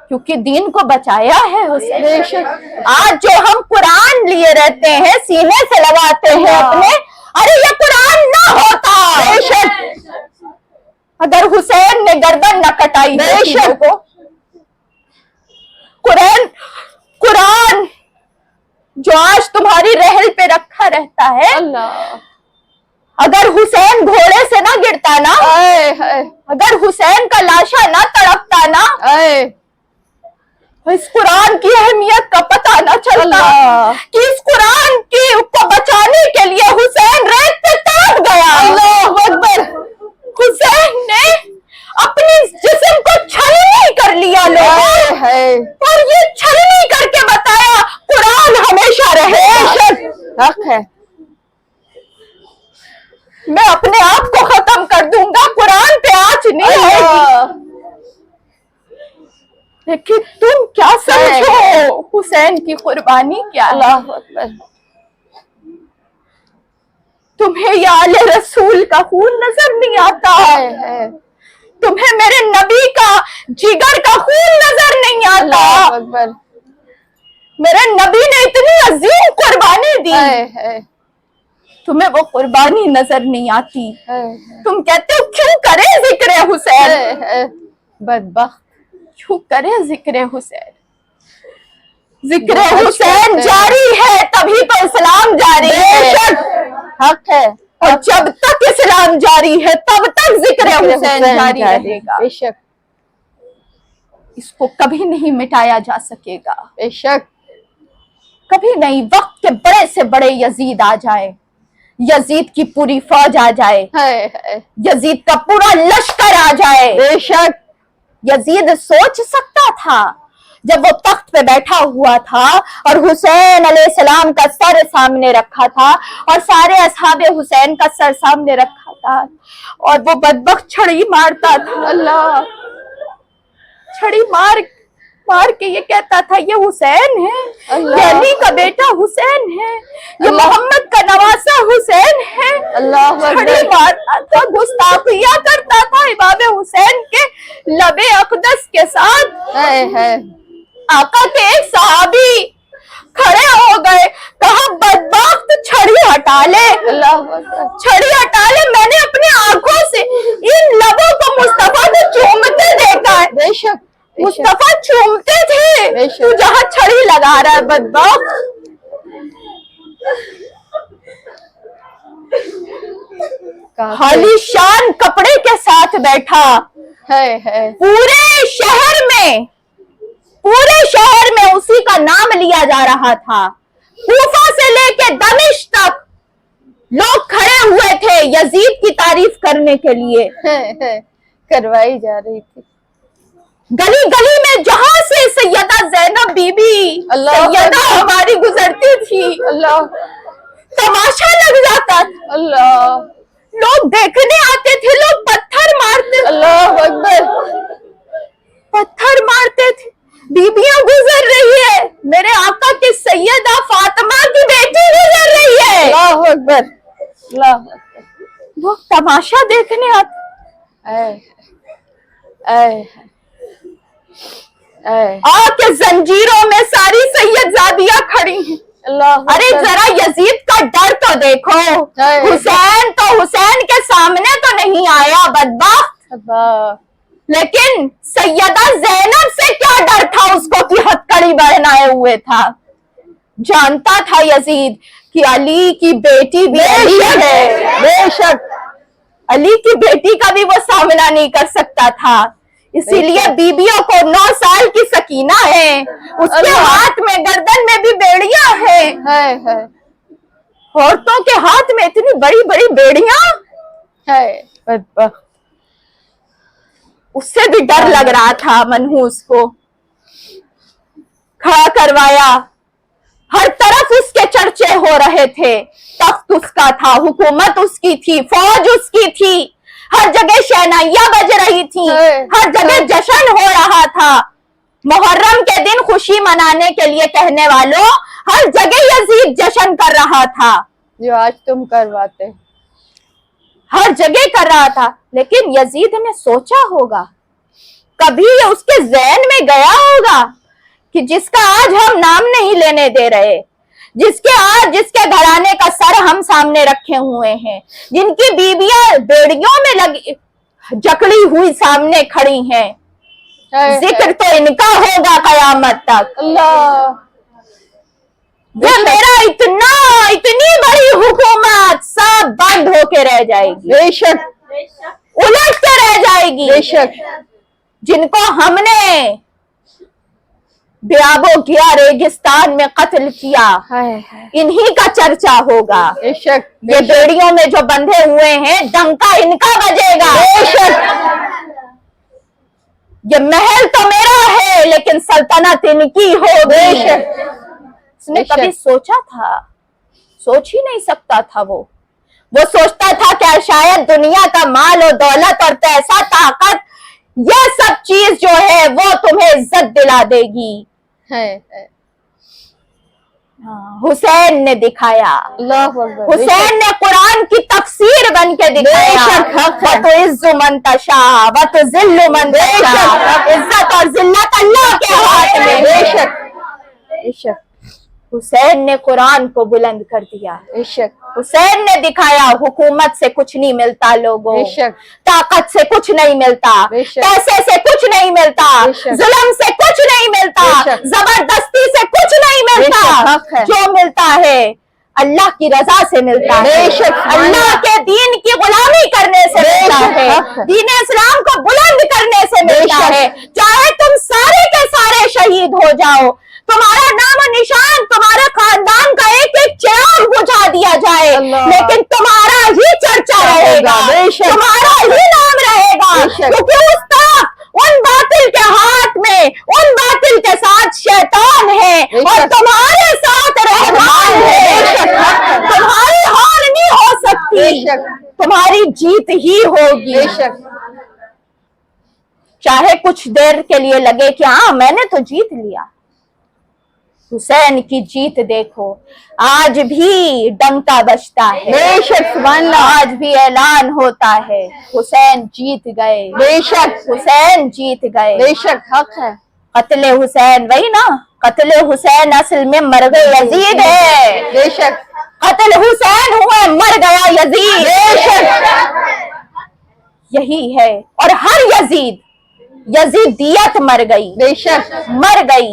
A: کیونکہ دین کو بچایا ہے حسین
B: بے شک
A: آج جو ہم قرآن لیے رہتے ہیں سینے سے لگاتے ہیں اپنے ارے یہ قرآن نہ ہوتا بے شک اگر حسین نے گردن نہ کٹائی
B: بے
A: ہوتی
B: شک
A: کو قرآن جو آج تمہاری رحل پہ رکھا رہتا ہے
B: اللہ
A: اگر حسین گھوڑے سے نہ گرتا نا اگر حسین کا لاشا نہ تڑپتا نا اس قرآن کی اہمیت کا پتہ نہ چلتا
B: اللہ
A: کہ اس قرآن کو بچانے کے لیے حسین ریت پہ تڑپ گیا
B: اللہ اکبر
A: حسین نے اپنی جسم کو چھلنی کر لیا لوگوں اور یہ چھلنی کر کے بتایا قرآن ہمیشہ رہے
B: حق ہے
A: میں اپنے آپ کو ختم کر دوں گا قرآن پہ آنچ نہیں آئے گی لیکن تم کیا سمجھو حسین کی قربانی کیا ہے
B: اللہ اکبر
A: تمہیں یا آل رسول کا خون نظر نہیں آتا تمہیں میرے نبی کا جگر کا خون نظر نہیں آتا
B: اللہ اکبر
A: میرے نبی نے اتنی عظیم قربانی دی تمہیں وہ قربانی نظر نہیں آتی تم کہتے ہو کیوں کرے ذکر حسین
B: بدبخت
A: کیوں کرے ذکر حسین ذکر حسین جاری ہے تبھی تو اسلام جاری ہے
B: حق ہے
A: اور جب تک اسلام جاری ہے تب تک ذکر حسین جاری رہے گا
B: بے شک
A: اس کو کبھی نہیں مٹایا جا سکے گا
B: بے شک
A: کبھی نہیں وقت کے بڑے سے بڑے یزید آ جائے یزید کی پوری فوج آ جائے یزید کا پورا لشکر آ جائے
B: بے شک
A: یزید سوچ سکتا تھا جب وہ تخت پہ بیٹھا ہوا تھا اور حسین علیہ السلام کا سر سامنے رکھا تھا اور سارے اصحاب حسین کا سر سامنے رکھا تھا اور وہ بدبخت چھڑی مارتا تھا
B: اللہ
A: چھڑی مار کے یہ کہتا تھا یہ حسین ہے
B: اللہ
A: یہ علی کا بیٹا حسین ہے یہ محمد کا نواسا حسین ہے
B: اللہ
A: چھڑی مارتا تھا گستاخیاں کرتا تھا امام حسین کے لب اقدس کے ساتھ آقا کے ایک صحابی کھڑے ہو گئے کہا بدبخت چھڑی ہٹا لے چھڑی ہٹا لے میں نے اپنی آنکھوں سے ان لبوں کو مصطفیٰ کو چومتے دیکھا ہے
B: بے شک
A: مصطفیٰ چومتے تھے تو جہاں چھڑی لگا رہا ہے بدبخت خالی شان کپڑے کے ساتھ بیٹھا پورے شہر میں اسی کا نام لیا جا رہا تھا کوفہ سے لے کے دمشق تک لوگ کھڑے ہوئے تھے یزید کی تعریف کرنے کے لیے
B: کروائی جا رہی تھی
A: गली गली में जहां से सैयदा जैनब बीबी
B: अल्लाह
A: सैयदा हमारी गुजरती थी,
B: अल्लाह
A: तमाशा लग जाता था।
B: अल्लाह
A: लोग देखने आते थे, लोग पत्थर मारते थे,
B: अल्लाह अकबर
A: पत्थर मारते थे। बीबियां गुजर रही है, मेरे आका की सैयदा फातिमा की बेटी गुजर रही है,
B: अल्लाह अकबर अल्लाह अकबर।
A: लोग तमाशा देखने आते।
B: ऐ
A: आके जंजीरों में सारी सैयदजादियां खड़ी हैं।
B: अल्लाह
A: अरे जरा यजीद का डर तो देखो,
B: है।
A: हुसैन तो हुसैन के सामने तो नहीं आया बदबख्त,
B: अल्लाह
A: लेकिन सैयदा जैनब से क्या डर था उसको कि हथकड़ी बनाए हुए था। जानता था यजीद कि अली की बेटी भी अली है,
B: बेशक
A: अली की बेटी का भी वो सामना नहीं कर सकता था। इसीलिए बीबियों को 9 साल की सकीना है, उसके
B: अल्लाह।
A: हाथ में गर्दन में भी बेड़ियां हैं।
B: है
A: औरतों के हाथ में इतनी बड़ी बड़ी बेड़ियां,
B: बदबख्त
A: उससे भी डर लग रहा था। मनहूस को खड़ा करवाया, हर तरफ उसके चर्चे हो रहे थे। तख्त उसका था, हुकूमत उसकी थी, फौज उसकी थी, हर जगह शहनाइयां बज रही थी, हर जगह जश्न हो रहा था। मुहर्रम के दिन खुशी मनाने के लिए कहने वालों, हर जगह यजीद जश्न कर रहा था,
B: जो आज तुम करवाते।
A: हर जगह कर रहा था। लेकिन यजीद ने सोचा होगा, कभी ये उसके ज़हन में गया होगा कि जिसका आज हम नाम नहीं लेने दे रहे, जिसके घराने का सर हम सामने रखे हुए हैं, जिनकी बीबियां बेड़ियों में लगी जकड़ी हुई सामने खड़ी हैं, जिक्र तो इनका होगा कयामत तक।
B: अल्लाह
A: ये मेरा इतनी बड़ी हुकूमत सब बंद होके रह जाएगी,
B: बेशक
A: उलट के रह जाएगी।
B: बेशक
A: जिनको हमने बियाबो किया, रेगिस्तान में कत्ल किया, इन्हीं का चर्चा होगा।
B: बेशक
A: ये बेड़ियों में जो बंधे हुए हैं, डंका इनका बजेगा। ये महल तो मेरा है लेकिन सल्तनत इनकी होगी। उसने कभी सोचा था? सोच ही नहीं सकता था। वो सोचता था कि शायद दुनिया का माल और दौलत और पैसा, ताकत, ये सब चीज जो है वो तुम्हें इज्जत दिला देगी। हुसैन ने दिखाया, हुसैन ने कुरान की तफसीर बन के दिखाया। तो इज्जु मन तशा व तो जिल्लु मन तशा, इज्जत और जिल्लत अल्लाह के हाथ में।
B: बेशक
A: हुसैन ने कुरान को बुलंद कर दिया।
B: बेशक
A: हुसैन ने दिखाया हुकूमत से कुछ नहीं मिलता लोगों,
B: बेशक
A: ताकत से कुछ नहीं मिलता, पैसे से कुछ नहीं मिलता, जुल्म से कुछ नहीं मिलता, जबरदस्ती से कुछ नहीं मिलता। जो मिलता है अल्लाह की रजा से मिलता है, अल्लाह के दीन की गुलामी करने से मिलता है, दीन इस्लाम को बुलंद करने से मिलता है। चाहे तुम सारे के सारे शहीद हो जाओ, तुम्हारा नाम और निशान, तुम्हारे खानदान का एक एक चिराग बुझा दिया जाए, लेकिन तुम्हारा ही चर्चा रहेगा, तुम्हारा ही नाम रहेगा, क्योंकि उस तरफ उन बातिल के हाथ में, उन बातिल के साथ शैतान है और तुम्हारे साथ रहमान है। तुम्हारी हार नहीं हो सकती, तुम्हारी जीत ही होगी। चाहे कुछ देर के लिए लगे कि हाँ मैंने तो जीत लिया। हुसैन की जीत देखो, आज भी डंका बजता है,
B: बेशक
A: आज भी ऐलान होता है, हुसैन जीत गए,
B: बेशक
A: हुसैन जीत गए।
B: बेशक हक है।
A: कत्ले हुसैन, वही ना, कत्ले हुसैन असल में मर गए यजीद है।
B: बेशक
A: कत्ल हुसैन हुए, मर गया यजीद।
B: बेशक
A: यही है। और हर यजीदियत मर गई,
B: बेशक
A: मर गई।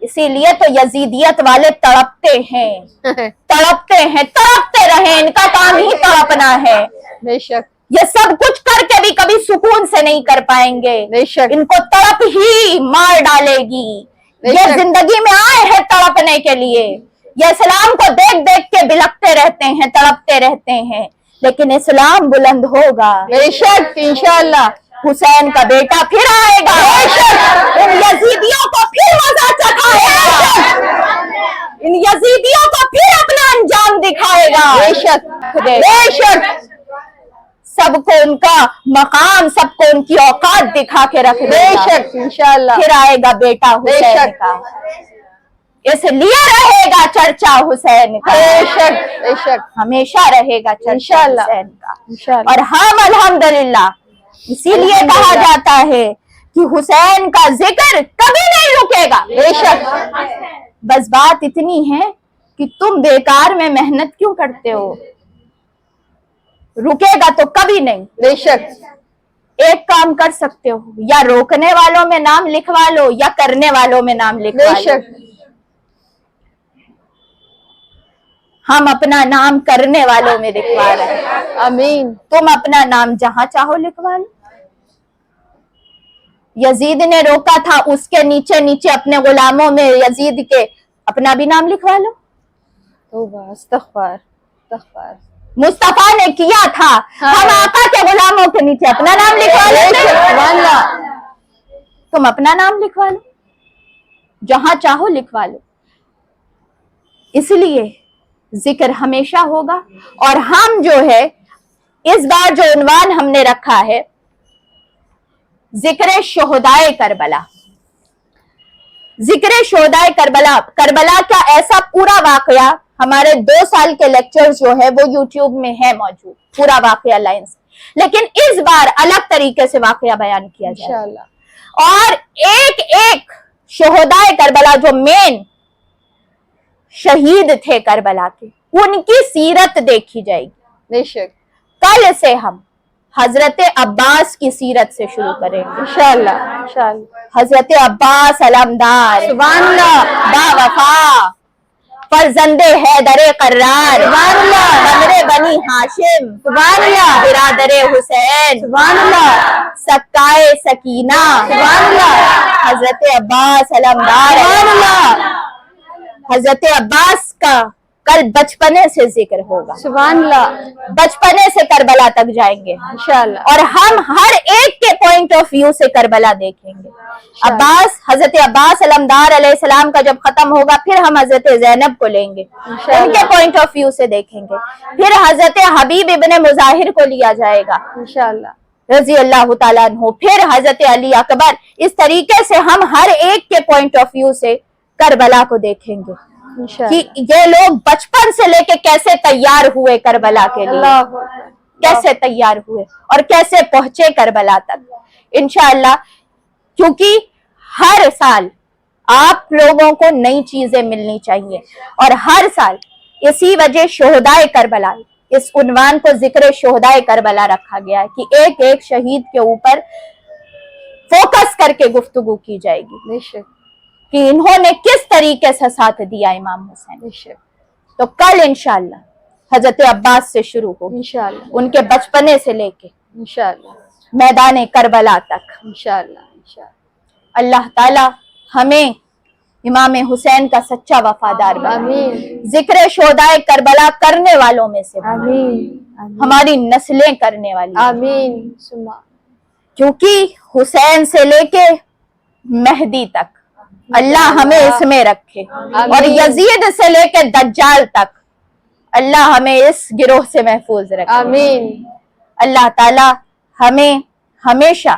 A: इसीलिए तो यजीदियत वाले तड़पते हैं, तड़पते रहे, इनका काम ही तड़पना है।
B: बेशक
A: ये सब कुछ करके भी कभी सुकून से नहीं कर पाएंगे,
B: बेशक
A: इनको तड़प ही मार डालेगी। ये जिंदगी में आए हैं तड़पने के लिए, ये इस्लाम को देख देख के बिलखते रहते हैं, तड़पते रहते हैं, लेकिन इस्लाम बुलंद होगा।
B: बेशक इंशाअल्लाह
A: हुसैन का बेटा फिर आएगा,
B: بے شک
A: بے شک سب کو ان کا مقام، سب کو ان کی اوقات دکھا کے رکھ دے
B: بے
A: گا۔
B: شک انشاءاللہ
A: پھر آئے گا بیٹا
B: بے
A: حسین
B: شک
A: کا، اس لیے رہے گا چرچا حسین کا،
B: بے شک بے شک
A: ہمیشہ رہے گا چرچا
B: انشاءاللہ
A: حسین کا۔
B: انشاءاللہ
A: اور ہم الحمدللہ اسی لیے کہا جاتا ہے کہ حسین کا ذکر کبھی نہیں رکے گا۔
B: بے شک
A: بس بات اتنی ہے کہ تم بیکار میں محنت کیوں کرتے ہو؟ رکے گا تو کبھی نہیں۔
B: بے شک
A: ایک کام کر سکتے ہو، یا روکنے والوں میں نام لکھوا لو یا کرنے والوں میں نام
B: بے
A: لکھوا لو۔
B: شک
A: ہم اپنا نام کرنے والوں میں لکھوا رہے ہیں،
B: آمین
A: تم اپنا نام جہاں چاہو لکھوا لو۔ یزید نے روکا تھا، اس کے نیچے نیچے اپنے غلاموں میں یزید کے اپنا بھی نام لکھوا لو۔
B: توبہ استغفار استغفار
A: مصطفیٰ نے کیا تھا، ہم آقا کے غلاموں کے نیچے اپنا نام لکھوا
B: بے
A: لیتے
B: شک سبحان اللہ
A: تم اپنا نام لکھوا لو، جہاں چاہو لکھوا لو۔ اس لیے ذکر ہمیشہ ہوگا۔ اور ہم جو ہے اس بار جو عنوان ہم نے رکھا ہے ذکر شہدائے کربلا، ذکر شہدائے کربلا۔ کربلا کا ایسا پورا واقعہ، ہمارے 2 سال کے لیکچرز جو ہے وہ یوٹیوب میں ہے موجود، پورا واقعہ لائن سے، لیکن اس بار الگ طریقے سے واقعہ بیان کیا جائے
B: انشاءاللہ
A: اور ایک ایک شہدائے کربلا جو مین شہید تھے کربلا کے، ان کی سیرت دیکھی جائے گی۔
B: بے شک
A: کل سے ہم حضرت عباس کی سیرت سے شروع کریں گے۔
B: انشاءاللہ انشاءاللہ
A: حضرت عباس علمدار،
B: سبحان اللہ
A: با وفا، فرزند حیدر قرار،
B: سبحان اللہ
A: بندر بنی ہاشم،
B: سبحان اللہ
A: برادر حسین،
B: سبحان اللہ
A: سکائے سکینہ،
B: سبحان اللہ
A: حضرت عباس علمدار،
B: سبحان اللہ
A: حضرت عباس کا کل بچپنے سے ذکر ہوگا،
B: سبحان اللہ
A: بچپنے سے کربلا تک جائیں گے،
B: انشاءاللہ
A: اور ہم ہر ایک کے پوائنٹ آف ویو سے کربلا دیکھیں گے۔ عباس، حضرت عباس علمدار علیہ السلام کا جب ختم ہوگا پھر ہم حضرت زینب کو لیں گے، ان کے پوائنٹ آف ویو سے دیکھیں گے، پھر حضرت حبیب ابن مظاہر کو لیا جائے گا
B: انشاءاللہ
A: رضی اللہ تعالیٰ عنہ، پھر حضرت علی اکبر۔ اس طریقے سے ہم ہر ایک کے پوائنٹ آف ویو سے کربلا کو دیکھیں گے کہ
B: انشاءاللہ
A: یہ لوگ بچپن سے لے کے کیسے تیار ہوئے کربلا کے لیے،
B: اللہ
A: کیسے تیار ہوئے اور کیسے پہنچے کربلا تک انشاءاللہ۔ کیونکہ ہر سال آپ لوگوں کو نئی چیزیں ملنی چاہیے، اور ہر سال اسی وجہ شہدائے کربلا، اس عنوان کو ذکر شہدائے کربلا رکھا گیا ہے کہ ایک ایک شہید کے اوپر فوکس کر کے گفتگو کی جائے گی
B: بے شک
A: کہ انہوں نے کس طریقے سے ساتھ دیا امام حسین۔
B: بے شک
A: تو کل انشاءاللہ حضرت عباس سے شروع ہوگی،
B: انشاءاللہ
A: ان کے بچپنے سے لے کے
B: انشاءاللہ
A: میدان کربلا تک۔
B: انشاءاللہ انشاءاللہ
A: اللہ تعالی ہمیں امام حسین کا سچا وفادار بنا،
B: آمین
A: ذکر شہدائے کربلا کرنے والوں میں سے بنا،
B: آمین
A: ہماری نسلیں کرنے والی،
B: آمین ثم
A: کیونکہ حسین سے لے کے مہدی تک اللہ ہمیں اس میں رکھے، اور یزید سے لے کے دجال تک اللہ ہمیں اس گروہ سے محفوظ رکھے۔
B: آمین
A: اللہ تعالی ہمیں ہمیشہ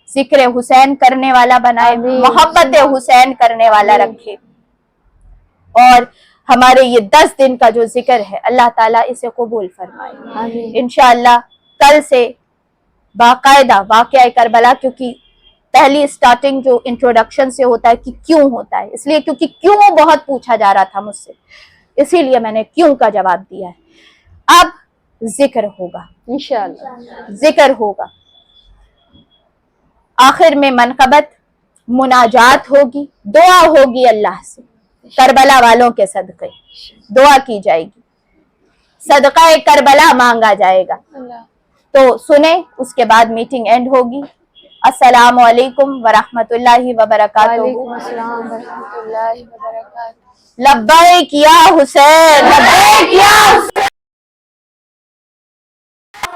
A: ذکر حسین کرنے والا بنائے،
B: آمین۔
A: محبت حسین کرنے والا رکھے، اور ہمارے یہ 10 دن کا جو ذکر ہے اللہ تعالیٰ اسے قبول فرمائے
B: آمین
A: انشاءاللہ۔ کل سے باقاعدہ واقعہ کربلا، کیونکہ پہلی سٹارٹنگ جو انٹروڈکشن سے ہوتا ہے کہ کیوں ہوتا ہے، اس لیے کیونکہ کیوں بہت پوچھا جا رہا تھا مجھ سے، اسی لیے میں نے کیوں کا جواب دیا ہے۔ اب ذکر ہوگا،
B: انشاءاللہ
A: ذکر ہوگا، آخر میں منقبت مناجات ہوگی، دعا ہوگی اللہ سے، کربلا والوں کے صدقے دعا کی جائے گی، صدقہ کربلا مانگا جائے گا۔ تو سنیں، اس کے بعد میٹنگ اینڈ ہوگی۔ السلام علیکم ورحمۃ اللہ وبرکاتہ۔
B: وعلیکم السلام ورحمۃ اللہ وبرکاتہ۔
A: لبیک یا حسین، لبیک یا حسین۔